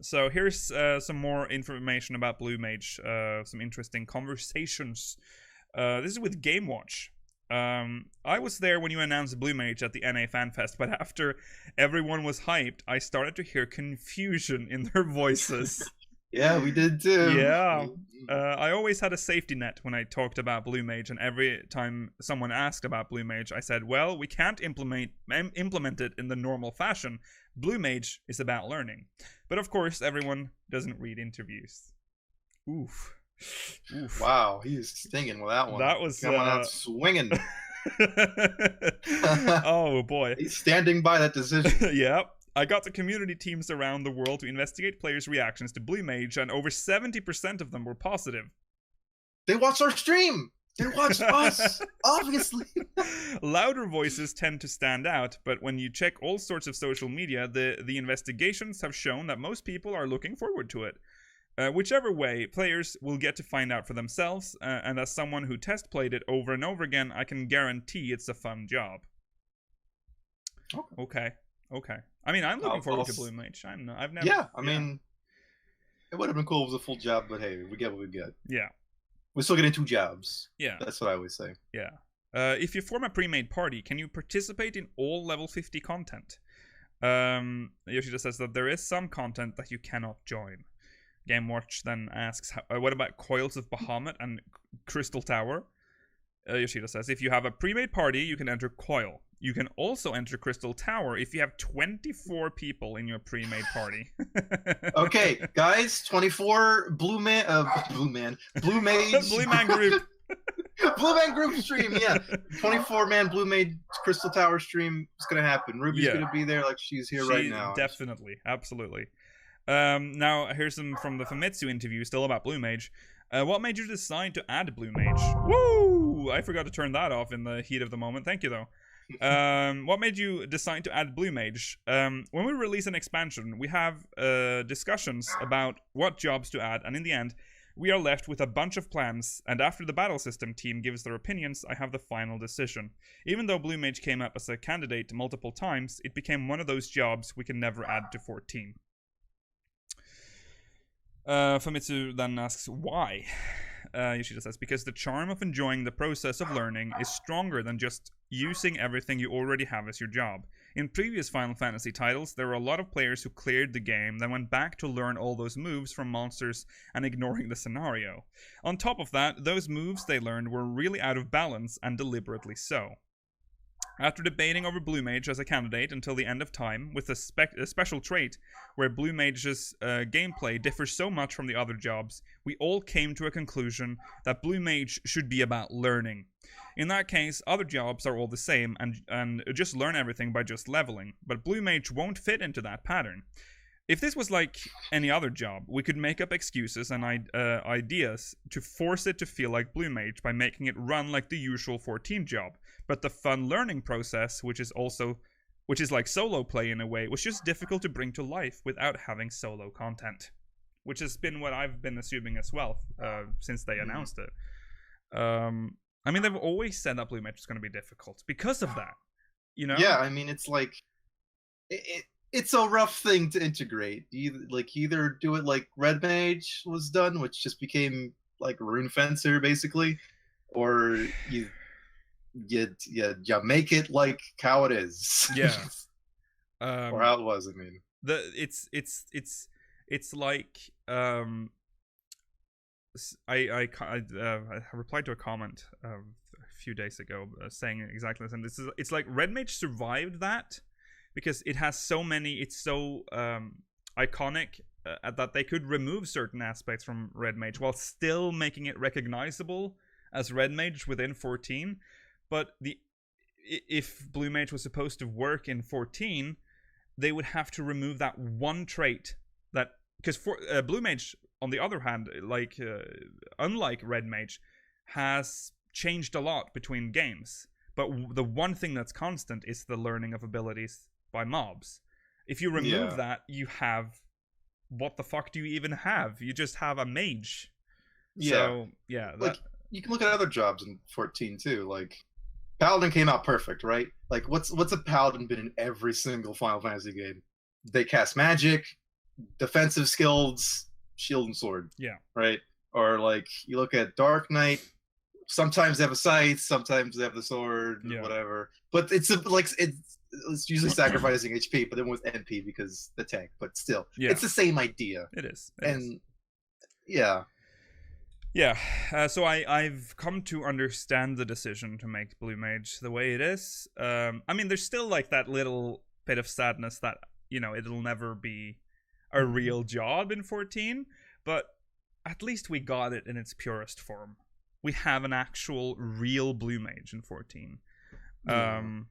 So here's some more information about Blue Mage. Some interesting conversations. This is with Game Watch. I was there when you announced Blue Mage at the NA FanFest, but after everyone was hyped, I started to hear confusion in their voices. Yeah, we did too. Yeah. I always had a safety net when I talked about Blue Mage, and every time someone asked about Blue Mage, I said, well, we can't implement it in the normal fashion. Blue Mage is about learning. But of course, everyone doesn't read interviews. Oof. Wow, he's stinging with that one. That was... Coming out swinging. Oh, boy. He's standing by that decision. Yep. I got the community teams around the world to investigate players' reactions to Blue Mage, and over 70% of them were positive. They watched our stream! They watched us! Obviously! Louder voices tend to stand out, but when you check all sorts of social media, the investigations have shown that most people are looking forward to it. Whichever way, players will get to find out for themselves, and as someone who test played it over and over again, I can guarantee it's a fun job. Okay. I mean, I'm looking forward to Blue Mage. I've never... Yeah, I mean, it would have been cool if it was a full job, but hey, we get what we get. Yeah. We're still getting 2 jobs. Yeah. That's what I always say. Yeah. If you form a pre-made party, can you participate in all level 50 content? Yoshida says that there is some content that you cannot join. Game Watch then asks, what about Coils of Bahamut and Crystal Tower? Yoshida says, if you have a pre-made party, you can enter Coil. You can also enter Crystal Tower if you have 24 people in your pre-made party. Okay, guys, 24 Blue Mage. Blue Man Group. Blue Man Group stream, yeah. 24-man Blue Mage Crystal Tower stream is going to happen. Ruby's going to be there like she's here right now. Definitely, absolutely. Now, here's some from the Famitsu interview, still about Blue Mage. What made you decide to add Blue Mage? Woo! I forgot to turn that off in the heat of the moment. Thank you, though. What made you decide to add Blue Mage? When we release an expansion, we have discussions about what jobs to add, and in the end, we are left with a bunch of plans, and after the battle system team gives their opinions, I have the final decision. Even though Blue Mage came up as a candidate multiple times, it became one of those jobs we can never add to 14. Famitsu then asks, why? Yoshida says, because the charm of enjoying the process of learning is stronger than just using everything you already have as your job. In previous Final Fantasy titles, there were a lot of players who cleared the game, then went back to learn all those moves from monsters and ignoring the scenario. On top of that, those moves they learned were really out of balance, and deliberately so. After debating over Blue Mage as a candidate until the end of time, with a special trait where Blue Mage's gameplay differs so much from the other jobs, we all came to a conclusion that Blue Mage should be about learning. In that case, other jobs are all the same and just learn everything by just leveling, but Blue Mage won't fit into that pattern. If this was like any other job, we could make up excuses and ideas to force it to feel like Blue Mage by making it run like the usual 14 job. But the fun learning process, which is like solo play in a way, was just difficult to bring to life without having solo content. Which has been what I've been assuming as well since they announced it. I mean, they've always said that Blue Mage is going to be difficult because of that. You know? Yeah, I mean, it's like it's a rough thing to integrate. Either do it like Red Mage was done, which just became like Rune Fencer basically, or you make it like how it is. Yeah. Or how it was. I mean, it's like I replied to a comment a few days ago saying exactly this, and it's like Red Mage survived that because it has so many, it's so iconic that they could remove certain aspects from Red Mage while still making it recognizable as Red Mage within 14. But if Blue Mage was supposed to work in 14, they would have to remove that one trait that, because Blue Mage, on the other hand, like unlike Red Mage, has changed a lot between games. But the one thing that's constant is the learning of abilities by mobs. If you remove that, you have, what the fuck do you even have? You just have a mage. Yeah. So, yeah. Like, you can look at other jobs in 14 too. Like, Paladin came out perfect, right? Like, what's a Paladin been in every single Final Fantasy game? They cast magic, defensive skills, shield and sword. Yeah. Right? Or like, you look at Dark Knight, sometimes they have a scythe, sometimes they have the sword, whatever. But it's usually sacrificing HP, but then with NP because the tank. But still, it's the same idea. It is. Yeah. So I've come to understand the decision to make Blue Mage the way it is. I mean, there's still like that little bit of sadness that, you know, it'll never be a real job in 14, but at least we got it in its purest form. We have an actual real Blue Mage in 14. And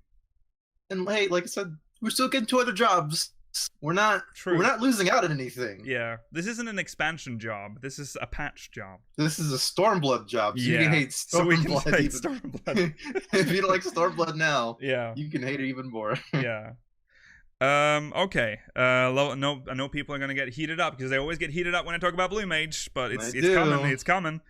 hey, like I said, we're still getting 2 other jobs. We're not losing out on anything. Yeah, this isn't an expansion job. This is a patch job. This is a Stormblood job. So you can hate Stormblood. So we can hate Stormblood. If you don't like Stormblood now, yeah, you can hate it even more. Yeah. Okay. I know people are gonna get heated up because they always get heated up when I talk about Blue Mage, but it's coming. It's coming.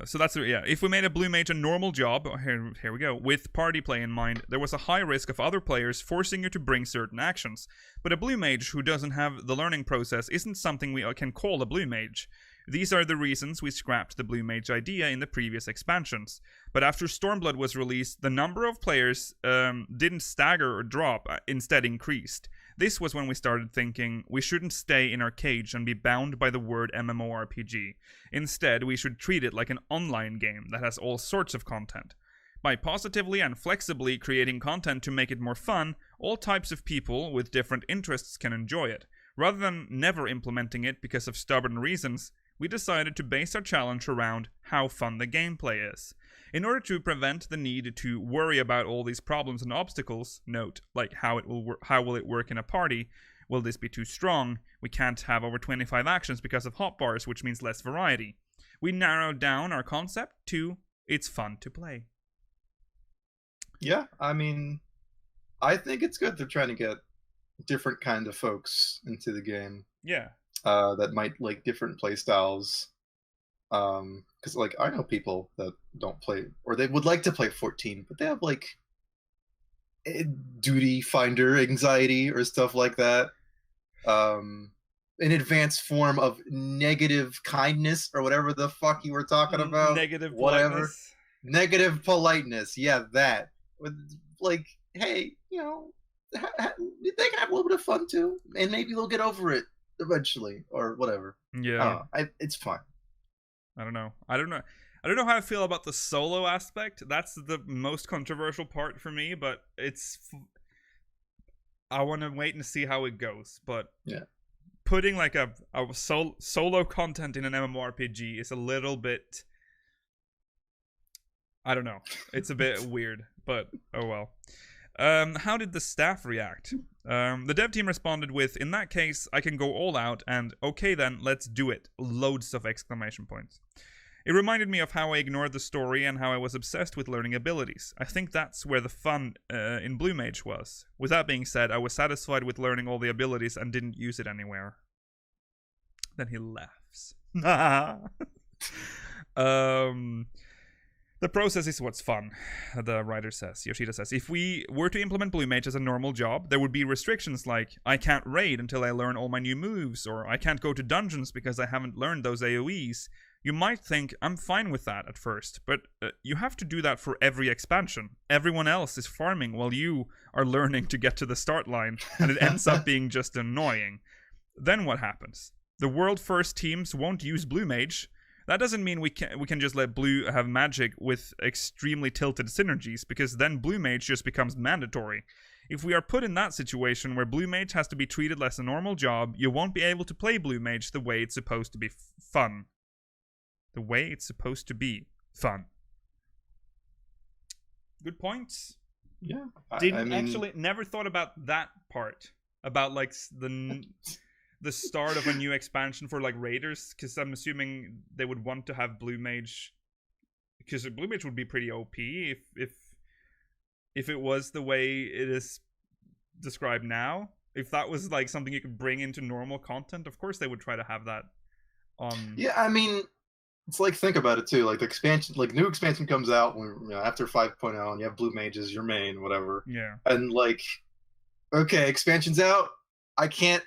So that's if we made a Blue Mage a normal job, here we go, with party play in mind, there was a high risk of other players forcing you to bring certain actions. But a Blue Mage who doesn't have the learning process isn't something we can call a Blue Mage. These are the reasons we scrapped the Blue Mage idea in the previous expansions. But after Stormblood was released, the number of players didn't stagger or drop, instead increased. This was when we started thinking we shouldn't stay in our cage and be bound by the word MMORPG. Instead, we should treat it like an online game that has all sorts of content. By positively and flexibly creating content to make it more fun, all types of people with different interests can enjoy it. Rather than never implementing it because of stubborn reasons, we decided to base our challenge around how fun the gameplay is. In order to prevent the need to worry about all these problems and obstacles, note, like how will it work in a party? Will this be too strong? We can't have over 25 actions because of hotbars, which means less variety. We narrowed down our concept to it's fun to play. Yeah, I mean, I think it's good they're trying to get different kind of folks into the game. Yeah. That might like different play styles. Because like I know people that don't play, or they would like to play 14, but they have like duty finder anxiety or stuff like that. An advanced form of negative kindness or whatever the fuck you were talking about. Negative whatever. Politeness. Negative politeness. Yeah, that. Like, hey, you know, they can have a little bit of fun too, and maybe they'll get over it eventually or whatever. Yeah. It's fine. I don't know. I don't know how I feel about the solo aspect. That's the most controversial part for me, but I want to wait and see how it goes. But yeah, putting like a solo content in an MMORPG is a little bit, I don't know. It's a bit weird, but oh well. How did the staff react? The dev team responded with, in that case, I can go all out and, okay then, let's do it. Loads of exclamation points. It reminded me of how I ignored the story and how I was obsessed with learning abilities. I think that's where the fun in Blue Mage was. With that being said, I was satisfied with learning all the abilities and didn't use it anywhere. Then he laughs. The process is what's fun, the writer says. Yoshida says, if we were to implement Blue Mage as a normal job, there would be restrictions like, I can't raid until I learn all my new moves, or I can't go to dungeons because I haven't learned those AoEs. You might think, I'm fine with that at first, but you have to do that for every expansion. Everyone else is farming while you are learning to get to the start line, and it ends up being just annoying. Then what happens? The world first teams won't use Blue Mage. That doesn't mean we can just let Blue have magic with extremely tilted synergies, because then Blue Mage just becomes mandatory. If we are put in that situation where Blue Mage has to be treated less a normal job, you won't be able to play Blue Mage the way it's supposed to be fun. The way it's supposed to be fun. Good points. Yeah. Actually never thought about that part. About like the start of a new expansion for like raiders, because I'm assuming they would want to have Blue Mage, because Blue Mage would be pretty OP if it was the way it is described now. If that was like something you could bring into normal content, of course they would try to have that on. Yeah, I mean, it's like, think about it too. Like the expansion, like new expansion comes out when, after 5.0, and you have Blue Mage as your main, whatever. Yeah. And like, okay, expansion's out. I can't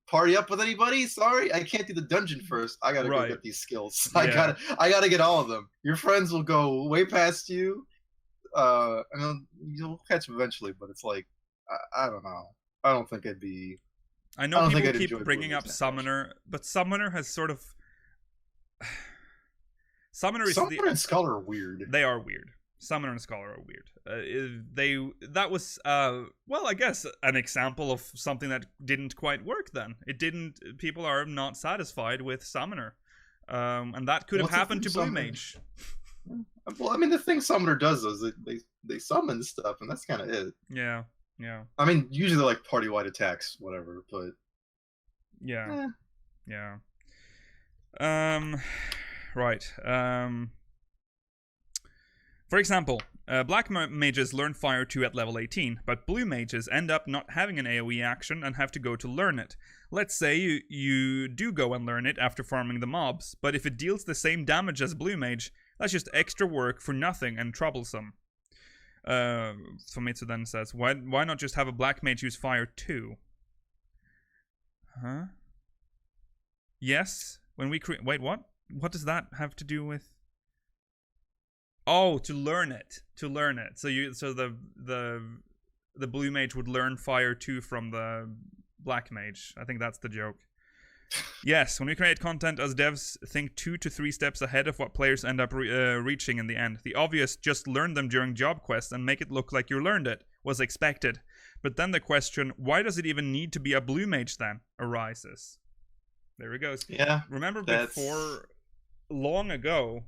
party up with anybody. Sorry, I can't do the dungeon first. I gotta go get these skills. Yeah. I gotta get all of them. Your friends will go way past you, and then you'll catch them eventually. But it's like, I don't know. I don't think it'd be. I know people keep bringing up Summoner, but Summoner has sort of. Summoner and Scholar are weird. They are weird. Summoner and Scholar are weird. That was well, I guess an example of something that didn't quite work. Then it didn't. People are not satisfied with Summoner, and that could have happened to Blue Mage. Well, I mean, the thing Summoner does is they summon stuff, and that's kind of it. Yeah. I mean, usually they're like party-wide attacks, whatever. But yeah. Right. For example, black mages learn Fire 2 at level 18, but blue mages end up not having an AoE action and have to go to learn it. Let's say you do go and learn it after farming the mobs, but if it deals the same damage as blue mage, that's just extra work for nothing and troublesome. Famitsu then says, why not just have a black mage use Fire 2? Huh? Yes, when we create... Wait, what? What does that have to do with... Oh, to learn it. So the blue mage would learn Fire 2 from the black mage. I think that's the joke. Yes, when we create content as devs, think 2 to 3 steps ahead of what players end up reaching in the end. The obvious just learn them during job quests and make it look like you learned it was expected. But then the question, why does it even need to be a blue mage then, arises. There it goes. Yeah. Remember before, long ago,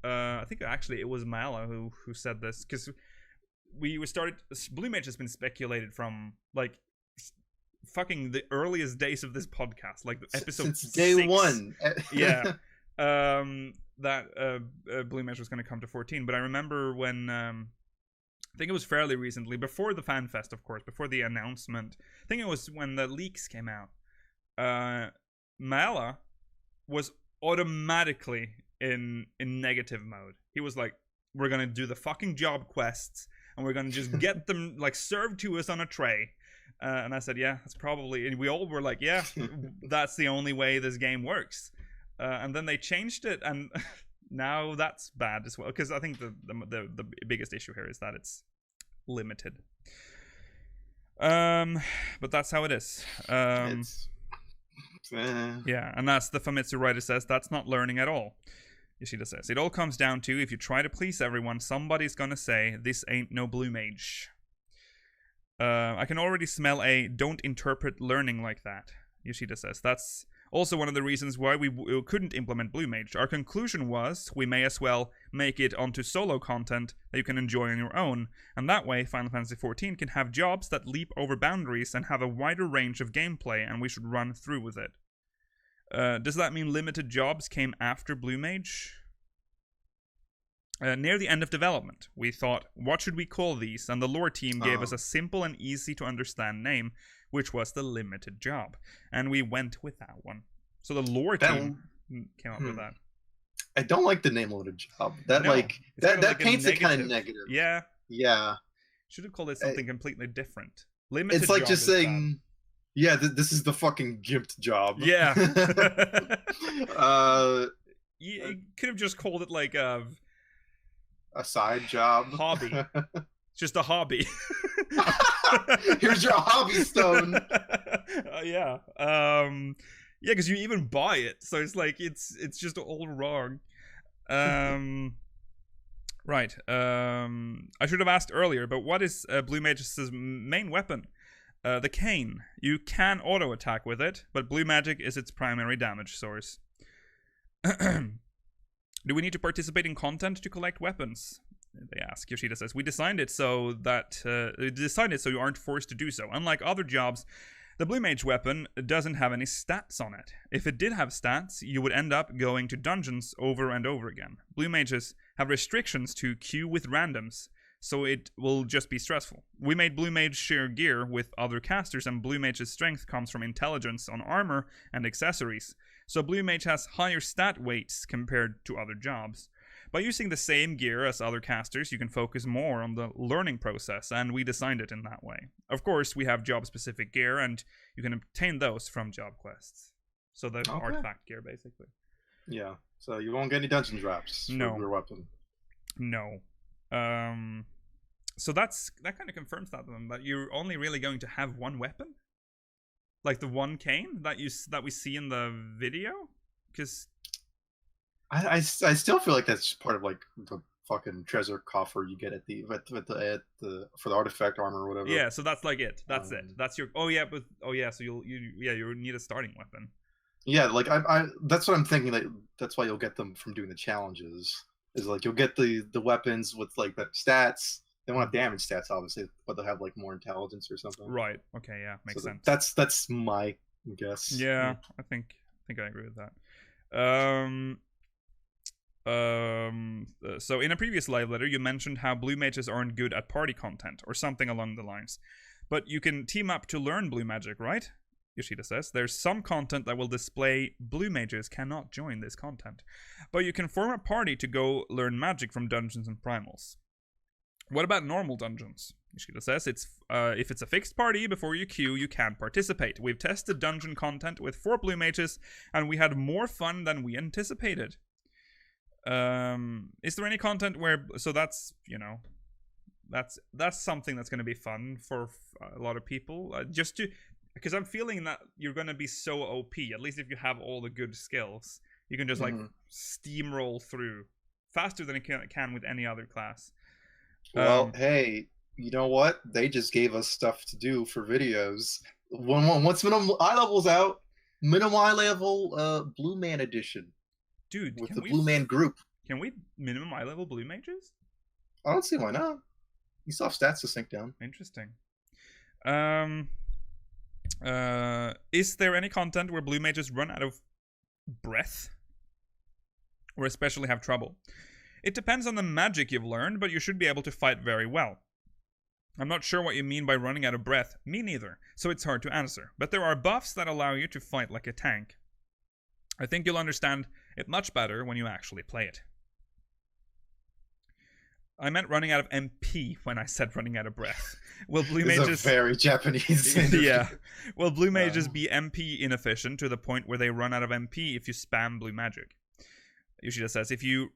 I think actually it was Mala who said this, because we started. Blue Mage has been speculated from like fucking the earliest days of this podcast, like episode since day 6. 1. Yeah, that Blue Mage was going to come to 14. But I remember when I think it was fairly recently, before the fan fest, of course, before the announcement. I think it was when the leaks came out. Mala was automatically in negative mode. He was like, we're gonna do the fucking job quests and we're gonna just get them like served to us on a tray, and I said, yeah, that's probably, and we all were like, yeah, that's the only way this game works, and then they changed it, and now that's bad as well, because I think the biggest issue here is that it's limited, but that's how it is. Yeah, and that's the Famitsu writer says, that's not learning at all. Yoshida says, it all comes down to, if you try to please everyone, somebody's gonna say, this ain't no blue mage. I can already smell a don't interpret learning like that, Yoshida says. That's also one of the reasons why we couldn't implement blue mage. Our conclusion was, we may as well make it onto solo content that you can enjoy on your own, and that way Final Fantasy XIV can have jobs that leap over boundaries and have a wider range of gameplay, and we should run through with it. Does that mean limited jobs came after Blue Mage? Near the end of development, we thought, what should we call these? And the lore team gave us a simple and easy to understand name, which was the limited job. And we went with that one. So the lore team came up with that. I don't like the name limited job. That that paints it kind of negative. Yeah. Yeah. Should have called it something completely different. Limited it's like job just saying... Bad. Yeah, this is the fucking gimped job. Yeah. You could have just called it like a side job. Hobby. Just a hobby. Here's your hobby stone. Yeah. Yeah, because you even buy it, so it's like it's just all wrong. Right. I should have asked earlier, but what is Blue Mage's main weapon? The cane. You can auto-attack with it, but blue magic is its primary damage source. Do we need to participate in content to collect weapons? They ask. Yoshida says, we designed it so that you aren't forced to do so. Unlike other jobs, the blue mage weapon doesn't have any stats on it. If it did have stats, you would end up going to dungeons over and over again. Blue mages have restrictions to queue with randoms, so it will just be stressful. We made Blue Mage share gear with other casters, and Blue Mage's strength comes from intelligence on armor and accessories. So Blue Mage has higher stat weights compared to other jobs. By using the same gear as other casters, you can focus more on the learning process, and we designed it in that way. Of course, we have job-specific gear, and you can obtain those from job quests. So the artifact gear, basically. Yeah, so you won't get any dungeon drops for your weapon. No. So that kind of confirms that you're only really going to have one weapon, like the one cane that we see in the video, because I still feel like that's part of like the fucking treasure coffer you get at the for the artifact armor or whatever. Yeah, so that's like it. That's it. That's your so you need a starting weapon. Yeah, like I that's what I'm thinking. That's why you'll get them from doing the challenges. Is like you'll get the weapons with like the stats. They won't have damage stats, obviously, but they'll have like more intelligence or something. Right. Okay. Yeah. Makes sense. That's my guess. Yeah, I think I agree with that. So in a previous live letter, you mentioned how blue mages aren't good at party content or something along the lines, but you can team up to learn blue magic, right? Yoshida says, there's some content that will display blue mages cannot join this content, but you can form a party to go learn magic from dungeons and primals. What about normal dungeons? Yoshida says, if it's a fixed party before you queue, you can participate. We've tested dungeon content with 4 blue mages, and we had more fun than we anticipated. Is there any content where, so that's, that's something that's going to be fun for a lot of people, because I'm feeling that you're going to be so OP, at least if you have all the good skills. You can just, like, steamroll through faster than it can with any other class. Well, hey, you know what? They just gave us stuff to do for videos. Once minimum eye level's out, minimum eye level Blue Man edition. Dude, with the Blue Man group. Can we minimum eye level Blue Mages? I don't see why not. You still have stats to sync down. Interesting. Is there any content where blue mages run out of breath? Or especially have trouble? It depends on the magic you've learned, but you should be able to fight very well. I'm not sure what you mean by running out of breath. Me neither, so it's hard to answer. But there are buffs that allow you to fight like a tank. I think you'll understand it much better when you actually play it. I meant running out of MP when I said running out of breath. Will blue mages... It's a very Japanese... Yeah. Will blue mages be MP inefficient to the point where they run out of MP if you spam blue magic? Yoshida says, if you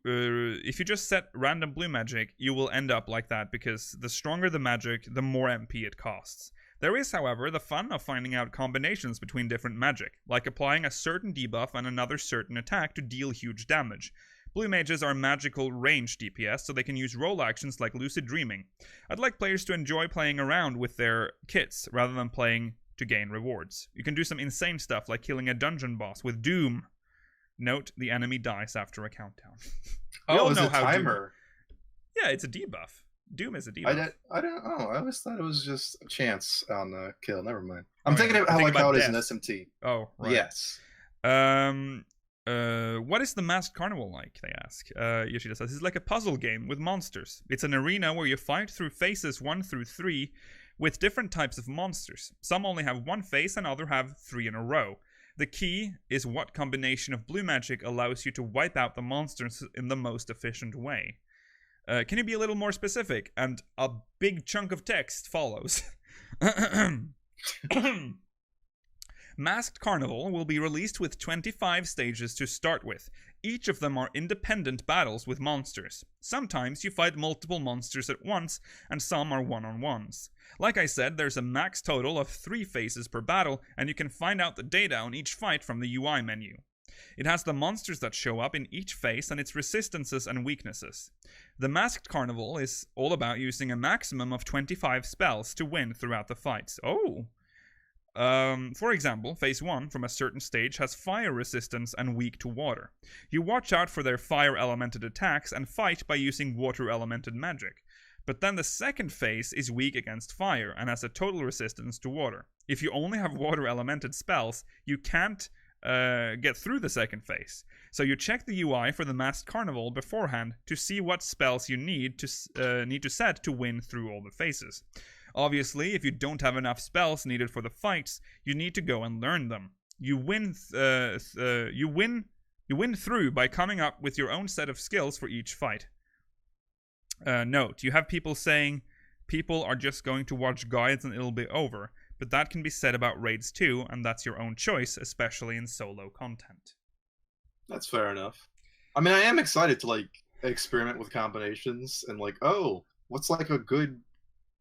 just set random blue magic, you will end up like that, because the stronger the magic, the more MP it costs. There is, however, the fun of finding out combinations between different magic, like applying a certain debuff and another certain attack to deal huge damage. Blue mages are magical range DPS, so they can use role actions like lucid dreaming. I'd like players to enjoy playing around with their kits rather than playing to gain rewards. You can do some insane stuff like killing a dungeon boss with Doom. Note, the enemy dies after a countdown. Oh, it's a timer. Yeah, it's a debuff. Doom is a debuff. I don't know. I always thought it was just a chance on the kill. Never mind. I'm thinking of how it is in SMT. Oh, right. Yes. What is the Masked Carnival like, they ask. Yoshida says, it's like a puzzle game with monsters. It's an arena where you fight through phases 1 through 3 with different types of monsters. Some only have one phase and others have 3 in a row. The key is what combination of blue magic allows you to wipe out the monsters in the most efficient way. Can you be a little more specific? And a big chunk of text follows. Masked Carnival will be released with 25 stages to start with. Each of them are independent battles with monsters. Sometimes you fight multiple monsters at once, and some are one-on-ones. Like I said, there's a max total of 3 phases per battle, and you can find out the data on each fight from the UI menu. It has the monsters that show up in each phase and its resistances and weaknesses. The Masked Carnival is all about using a maximum of 25 spells to win throughout the fights. Oh! For example, phase 1 from a certain stage has fire resistance and weak to water. You watch out for their fire elemented attacks and fight by using water elemented magic. But then the second phase is weak against fire and has a total resistance to water. If you only have water elemented spells, you can't get through the second phase. So you check the UI for the Masked Carnival beforehand to see what spells you need to set to win through all the phases. Obviously, if you don't have enough spells needed for the fights, you need to go and learn them. You win through by coming up with your own set of skills for each fight. Note, you have people saying people are just going to watch guides and it'll be over. But that can be said about raids too, and that's your own choice, especially in solo content. That's fair enough. I mean, I am excited to like experiment with combinations and like, oh, what's like a good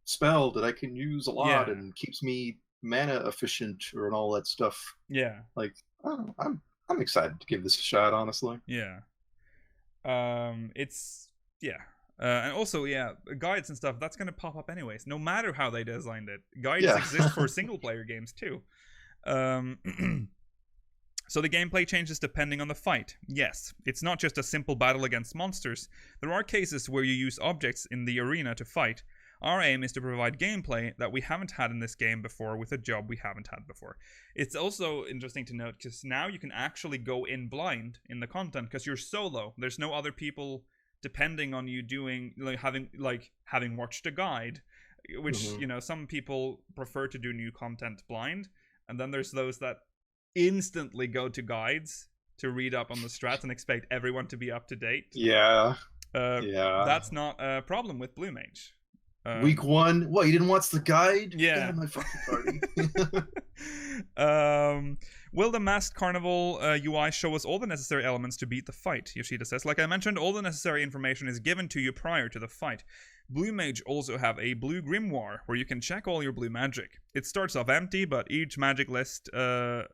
spell that I can use a lot and keeps me mana efficient or and all that stuff. Yeah. Like, I'm excited to give this a shot, honestly. Yeah. And also, guides and stuff, that's going to pop up anyways, no matter how they designed it. Guides exist for single-player games, too. So the gameplay changes depending on the fight. Yes, it's not just a simple battle against monsters. There are cases where you use objects in the arena to fight. Our aim is to provide gameplay that we haven't had in this game before with a job we haven't had before. It's also interesting to note, because now you can actually go in blind in the content, because you're solo. There's no other people depending on you doing having watched a guide, which some people prefer to do new content blind, and then there's those that instantly go to guides to read up on the strats and expect everyone to be up to date. That's not a problem with Blue Mage. Week 1, what, you didn't watch the guide? Yeah. Get out of my fucking party. Will the Masked Carnival UI show us all the necessary elements to beat the fight? Yoshida says, like I mentioned, all the necessary information is given to you prior to the fight. Blue Mage also have a blue grimoire where you can check all your blue magic. It starts off empty, but each magic lists the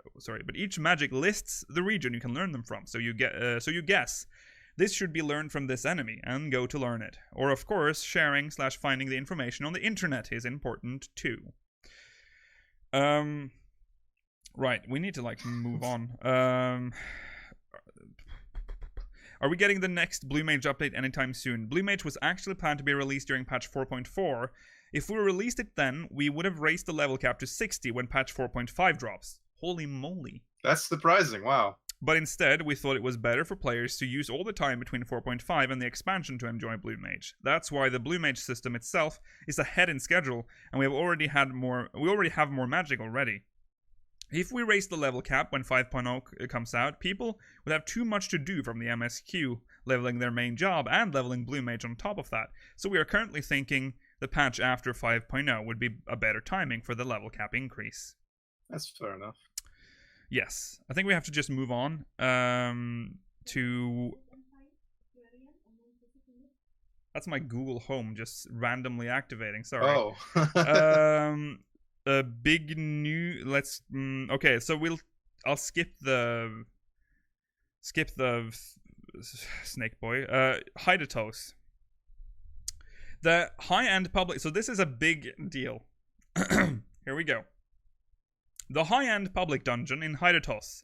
region you can learn them from. So you guess. This should be learned from this enemy, and go to learn it. Or, of course, sharing/finding the information on the internet is important, too. Right, we need to, move on. Are we getting the next Blue Mage update anytime soon? Blue Mage was actually planned to be released during patch 4.4. If we released it then, we would have raised the level cap to 60 when patch 4.5 drops. Holy moly. That's surprising, wow. But instead, we thought it was better for players to use all the time between 4.5 and the expansion to enjoy Blue Mage. That's why the Blue Mage system itself is ahead in schedule, and we already have more magic already. If we raise the level cap when 5.0 comes out, people would have too much to do from the MSQ, leveling their main job and leveling Blue Mage on top of that. So we are currently thinking the patch after 5.0 would be a better timing for the level cap increase. That's fair enough. Yes, I think we have to just move on to... That's my Google Home just randomly activating, sorry. Oh. A big new... Okay, so I'll skip the Snake Boy. Hydatos. The high-end public... So this is a big deal. Here we go. The high-end public dungeon in Hydatos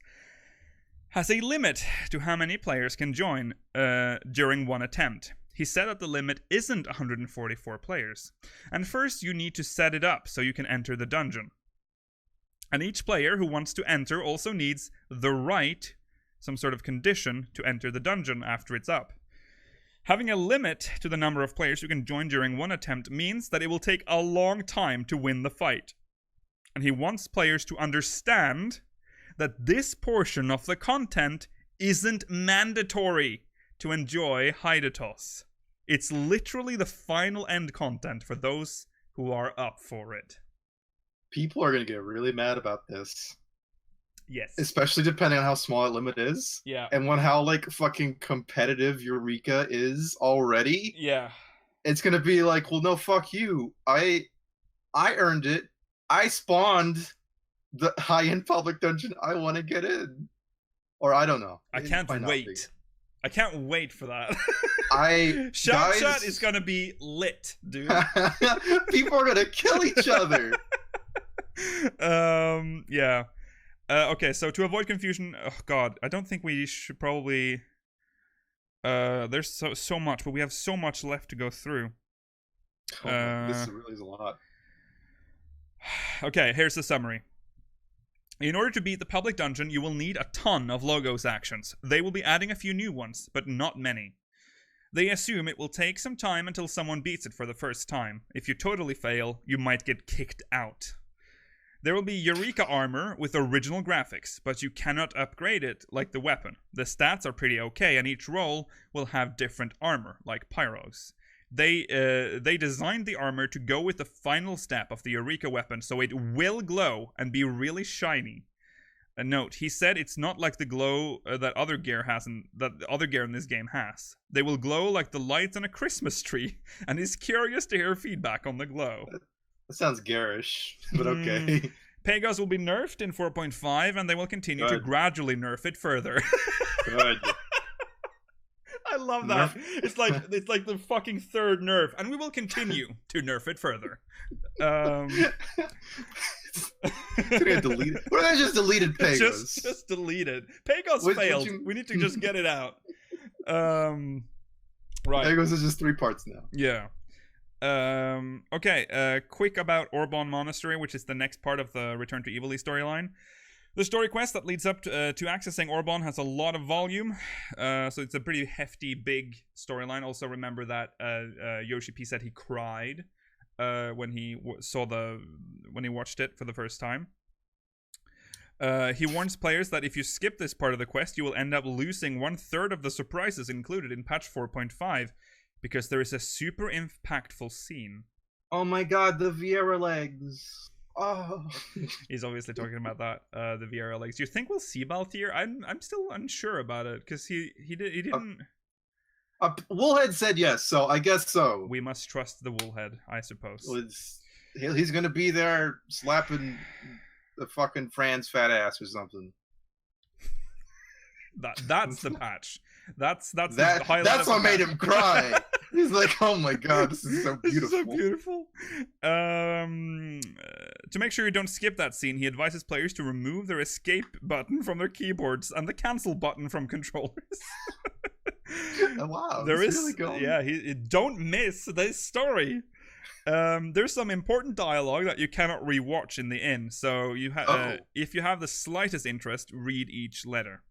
has a limit to how many players can join during one attempt. He said that the limit isn't 144 players. And first you need to set it up so you can enter the dungeon. And each player who wants to enter also needs the right, some sort of condition, to enter the dungeon after it's up. Having a limit to the number of players who can join during one attempt means that it will take a long time to win the fight. And he wants players to understand that this portion of the content isn't mandatory to enjoy Hydatos. It's literally the final end content for those who are up for it. People are going to get really mad about this. Yes. Especially depending on how small that limit is. Yeah. And how, like, fucking competitive Eureka is already. Yeah. It's going to be like, well, no, fuck you. I earned it. I spawned the high-end public dungeon. I want to get in. Or I don't know. I can't wait. I can't wait for that. Shout Chat is going to be lit, dude. People are going to kill each other. Yeah. Okay, so to avoid confusion, oh god, I don't think we should probably... there's so much, but we have so much left to go through. This really is a lot. Okay, here's the summary. In order to beat the public dungeon, you will need a ton of Logos actions. They will be adding a few new ones, but not many. They assume it will take some time until someone beats it for the first time. If you totally fail, you might get kicked out. There will be Eureka armor with original graphics, but you cannot upgrade it like the weapon. The stats are pretty okay, and each role will have different armor, like Pyros. They designed the armor to go with the final step of the Eureka weapon, so it will glow and be really shiny. A note: he said it's not like the glow that other gear in this game has. They will glow like the lights on a Christmas tree, and he's curious to hear feedback on the glow. That sounds garish, but okay. Pegas will be nerfed in 4.5, and they will continue to gradually nerf it further. Good. I love that. It's like the fucking third nerf, and we will continue to nerf it further. Delete it. What if I just deleted Pegas? Just delete it. Pegas failed. We need to just get it out. Right. Pegas is just 3 parts now. Yeah. Okay, quick about Orbon Monastery, which is the next part of the Return to Evil storyline. The story quest that leads up to accessing Orbon has a lot of volume, so it's a pretty hefty, big storyline. Also remember that Yoshi-P said he cried when he watched it for the first time. He warns players that if you skip this part of the quest, you will end up losing 1/3 of the surprises included in patch 4.5. Because there is a super impactful scene. Oh my god, the Vieira legs. Oh. He's obviously talking about that, the Vieira legs. Do you think we'll see Balthier? I'm still unsure about it, because he didn't... Woolhead said yes, so I guess so. We must trust the Woolhead, I suppose. He's gonna be there slapping the fucking Fran's fat ass or something. That's the patch. That's what made him cry. He's like, oh my god, this is so beautiful. This is so beautiful. To make sure you don't skip that scene, he advises players to remove their escape button from their keyboards and the cancel button from controllers. Wow, there is really going. Yeah, don't miss this story. There's some important dialogue that you cannot rewatch in the inn, so if you have the slightest interest, read each letter.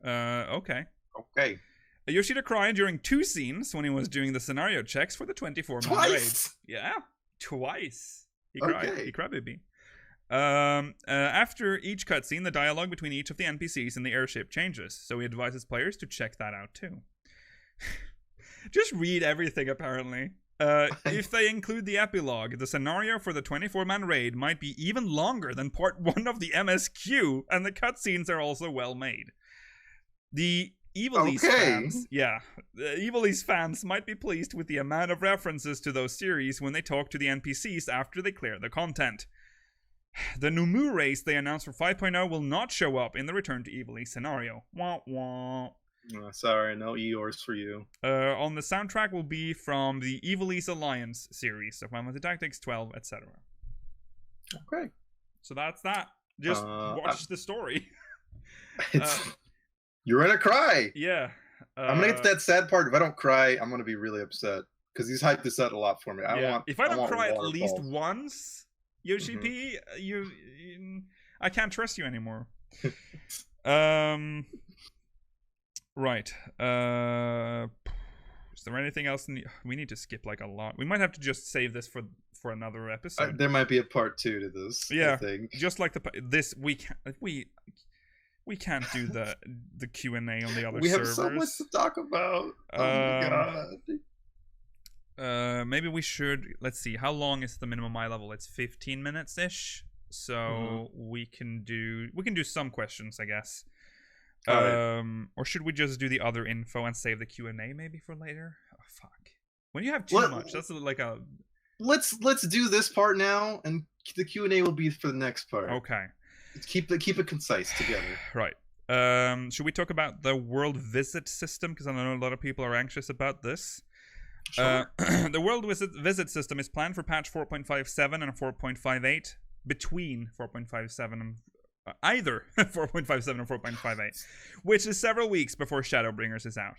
Okay. Yoshida cried during 2 scenes when he was doing the scenario checks for the 24-man raid. Yeah, twice. He cried. He cried, baby. After each cutscene, the dialogue between each of the NPCs in the airship changes, so he advises players to check that out too. Just read everything, apparently. If they include the epilogue, the scenario for the 24-man raid might be even longer than part 1 of the MSQ, and the cutscenes are also well made. The Evilese fans might be pleased with the amount of references to those series when they talk to the NPCs after they clear the content. The Numu race they announced for 5.0 will not show up in the Return to Evil scenario. Wah wah. Sorry, no Eeyores for you. On the soundtrack will be from the Evil's Alliance series, so Final Fantasy Tactics 12, etc. Okay. So that's that. Just watch the story. You're gonna cry. Yeah. I'm gonna get to that sad part. If I don't cry, I'm gonna be really upset because he's hyped this out a lot for me. If I don't cry at least waterfalls. once, Yoshi-P, you, I can't trust you anymore. Right. Is there anything else? We need to skip like a lot. We might have to just save this for another episode. There might be a part 2 to this. Yeah. I think. Just like this, we can't do the Q&A on the other servers. We have so much to talk about. Oh my god. Maybe we should. Let's see. How long is the minimum eye level? It's 15 minutes ish. So we can do some questions, I guess. Right. Or should we just do the other info and save the Q&A maybe for later? Oh, fuck. When you have too much, that's like a. Let's do this part now, and the Q&A will be for the next part. Okay. Keep it concise together. Right. Should we talk about the world visit system? Because I know a lot of people are anxious about this. Sure. The world visit system is planned for patch 4.57 and 4.58, between 4.57 and either 4.57 and 4.58, which is several weeks before Shadowbringers is out.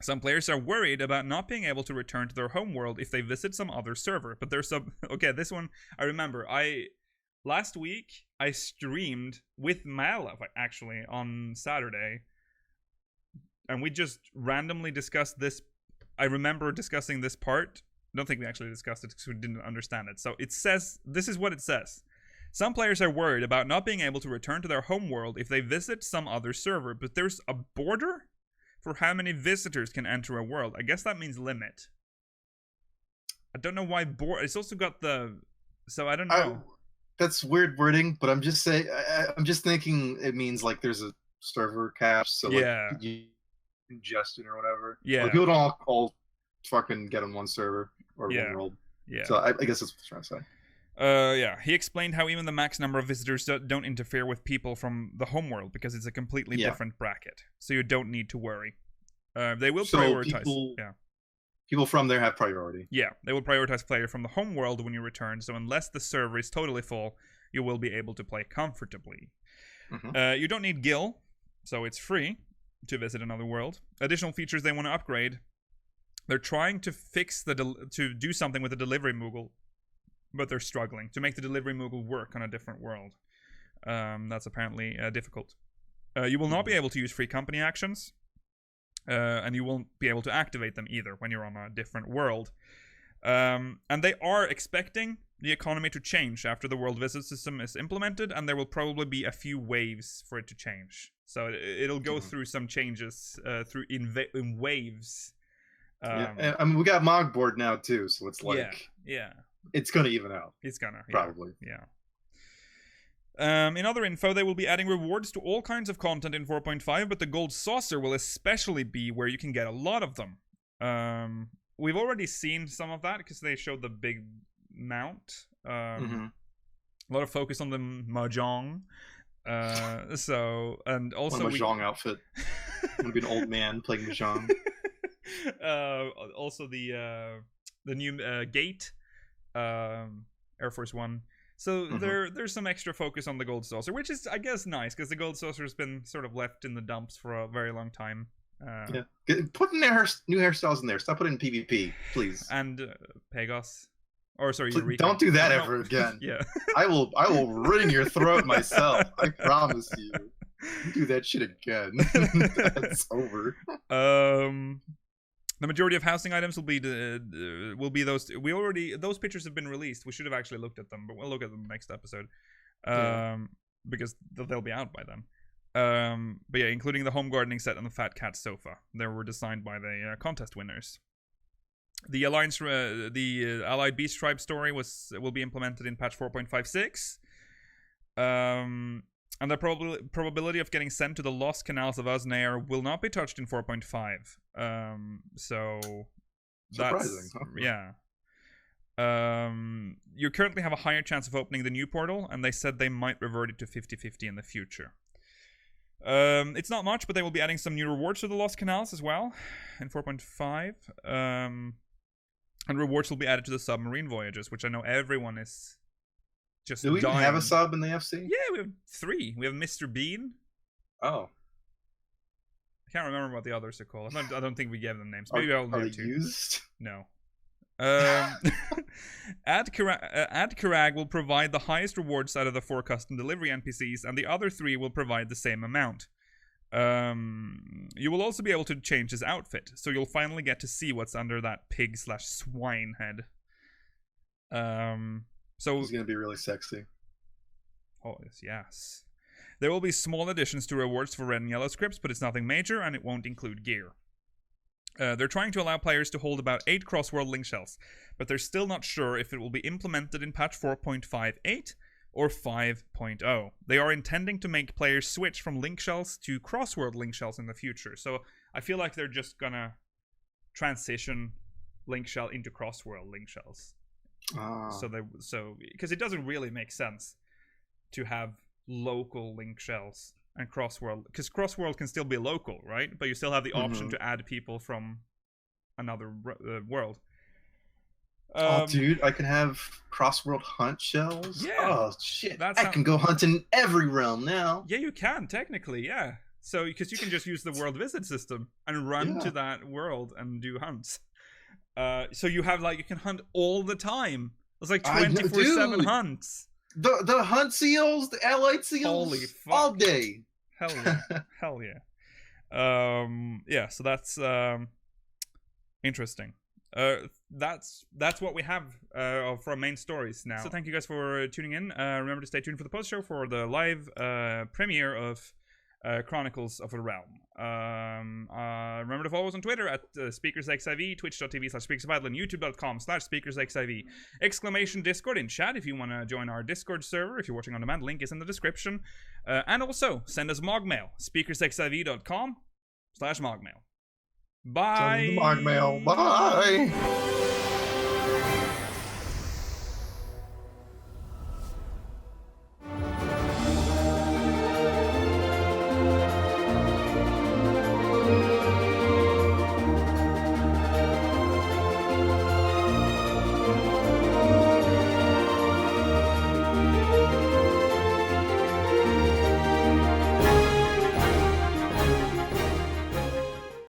Some players are worried about not being able to return to their home world if they visit some other server. But there's some... Okay, this one, I remember. Last week, I streamed with Malov, actually, on Saturday. And we just randomly discussed this. I remember discussing this part. I don't think we actually discussed it because we didn't understand it. So it says... This is what it says. Some players are worried about not being able to return to their home world if they visit some other server. But there's a border for how many visitors can enter a world. I guess that means limit. I don't know why it's also got the... So I don't know. That's weird wording, but I'm just saying. I'm just thinking it means like there's a server cap, so like congestion or whatever. Yeah. Like, people don't all fucking get on one server or one world. Yeah. So I guess that's what I'm trying to say. Yeah, he explained how even the max number of visitors don't interfere with people from the homeworld because it's a completely different bracket, so you don't need to worry. They will prioritize. People from there have priority. Yeah, they will prioritize player from the homeworld when you return. So unless the server is totally full, you will be able to play comfortably. You don't need Gil, so it's free to visit another world. Additional features they want to upgrade. They're trying to fix to do something with the delivery Moogle. But they're struggling to make the delivery Moogle work on a different world. That's apparently difficult. You will not be able to use free company actions. And you won't be able to activate them either when you're on a different world. And they are expecting the economy to change after the world visit system is implemented. And there will probably be a few waves for it to change. So it'll go through some changes in waves. I mean, we got Mogboard now too, so it's like... Yeah. It's gonna even out. It's gonna, probably. Yeah. In other info, they will be adding rewards to all kinds of content in 4.5, but the gold saucer will especially be where you can get a lot of them. We've already seen some of that because they showed the big mount. A lot of focus on the mahjong. And also a mahjong outfit. I'm gonna be an old man playing mahjong. Also the new gate. Air Force One. So there's some extra focus on the gold saucer, which is, I guess, nice because the gold saucer has been sort of left in the dumps for a very long time. Put new hairstyles in there. Stop putting PvP, please. And Pegos, or sorry, please, don't do that ever again. Yeah, I will wring your throat myself. I promise you. You do that shit again, that's over. The majority of housing items will be those. Those pictures have been released. We should have actually looked at them, but we'll look at them next episode, because they'll be out by then. But yeah, including the home gardening set and the fat cat sofa. They were designed by the contest winners. The Alliance, the Allied Beast Tribe story will be implemented in patch 4.56. And the probability of getting sent to the lost canals of Osnair will not be touched in 4.5. So surprising. You currently have a higher chance of opening the new portal, and they said they might revert it to 50-50 in the future. It's not much, but they will be adding some new rewards to the Lost Canals as well in 4.5. And rewards will be added to the submarine voyages, which I know everyone is just Do we even dying. have a sub in the FC? Yeah, we have 3. We have Mr. Bean. Oh. I can't remember what the others are called. I don't think we gave them names. Maybe I'll Are do they 2. used? No. Ad Karag will provide the highest rewards out of the 4 custom delivery NPCs, and the other 3 will provide the same amount. You will also be able to change his outfit, so you'll finally get to see what's under that pig/swine head. So He's gonna be really sexy. oh yes. There will be small additions to rewards for red and yellow scripts, but it's nothing major, and it won't include gear. They're trying to allow players to hold about 8 cross-world link shells, but they're still not sure if it will be implemented in patch 4.58 or 5.0. They are intending to make players switch from link shells to cross-world link shells in the future, so I feel like they're just gonna transition link shell into cross-world link shells. So because it doesn't really make sense to have local link shells and cross-world, because cross-world can still be local, right? But you still have the option to add people from another world. Oh, dude, I can have cross-world hunt shells? Yeah. Oh, shit. That's I can go hunt in every realm now. Yeah, you can, technically, yeah. So, because you can just use the world visit system and run to that world and do hunts. So you have, like, you can hunt all the time. It's like 24/7 hunts. The hunt seals, the allied seals, Holy fuck. all day. Hell yeah. Hell yeah. Yeah, so that's interesting. That's what we have for our main stories now. So thank you guys for tuning in. Remember to stay tuned for the post show for the live premiere of Chronicles of a Realm. Remember to follow us on Twitter at SpeakersXIV, twitch.tv/SpeakersOfIdle, and youtube.com/SpeakersXIV. Exclamation Discord in chat if you want to join our Discord server. If you're watching on demand, link is in the description. And also, send us mogmail, speakersxiv.com/mogmail. Bye! Send the mogmail. Bye!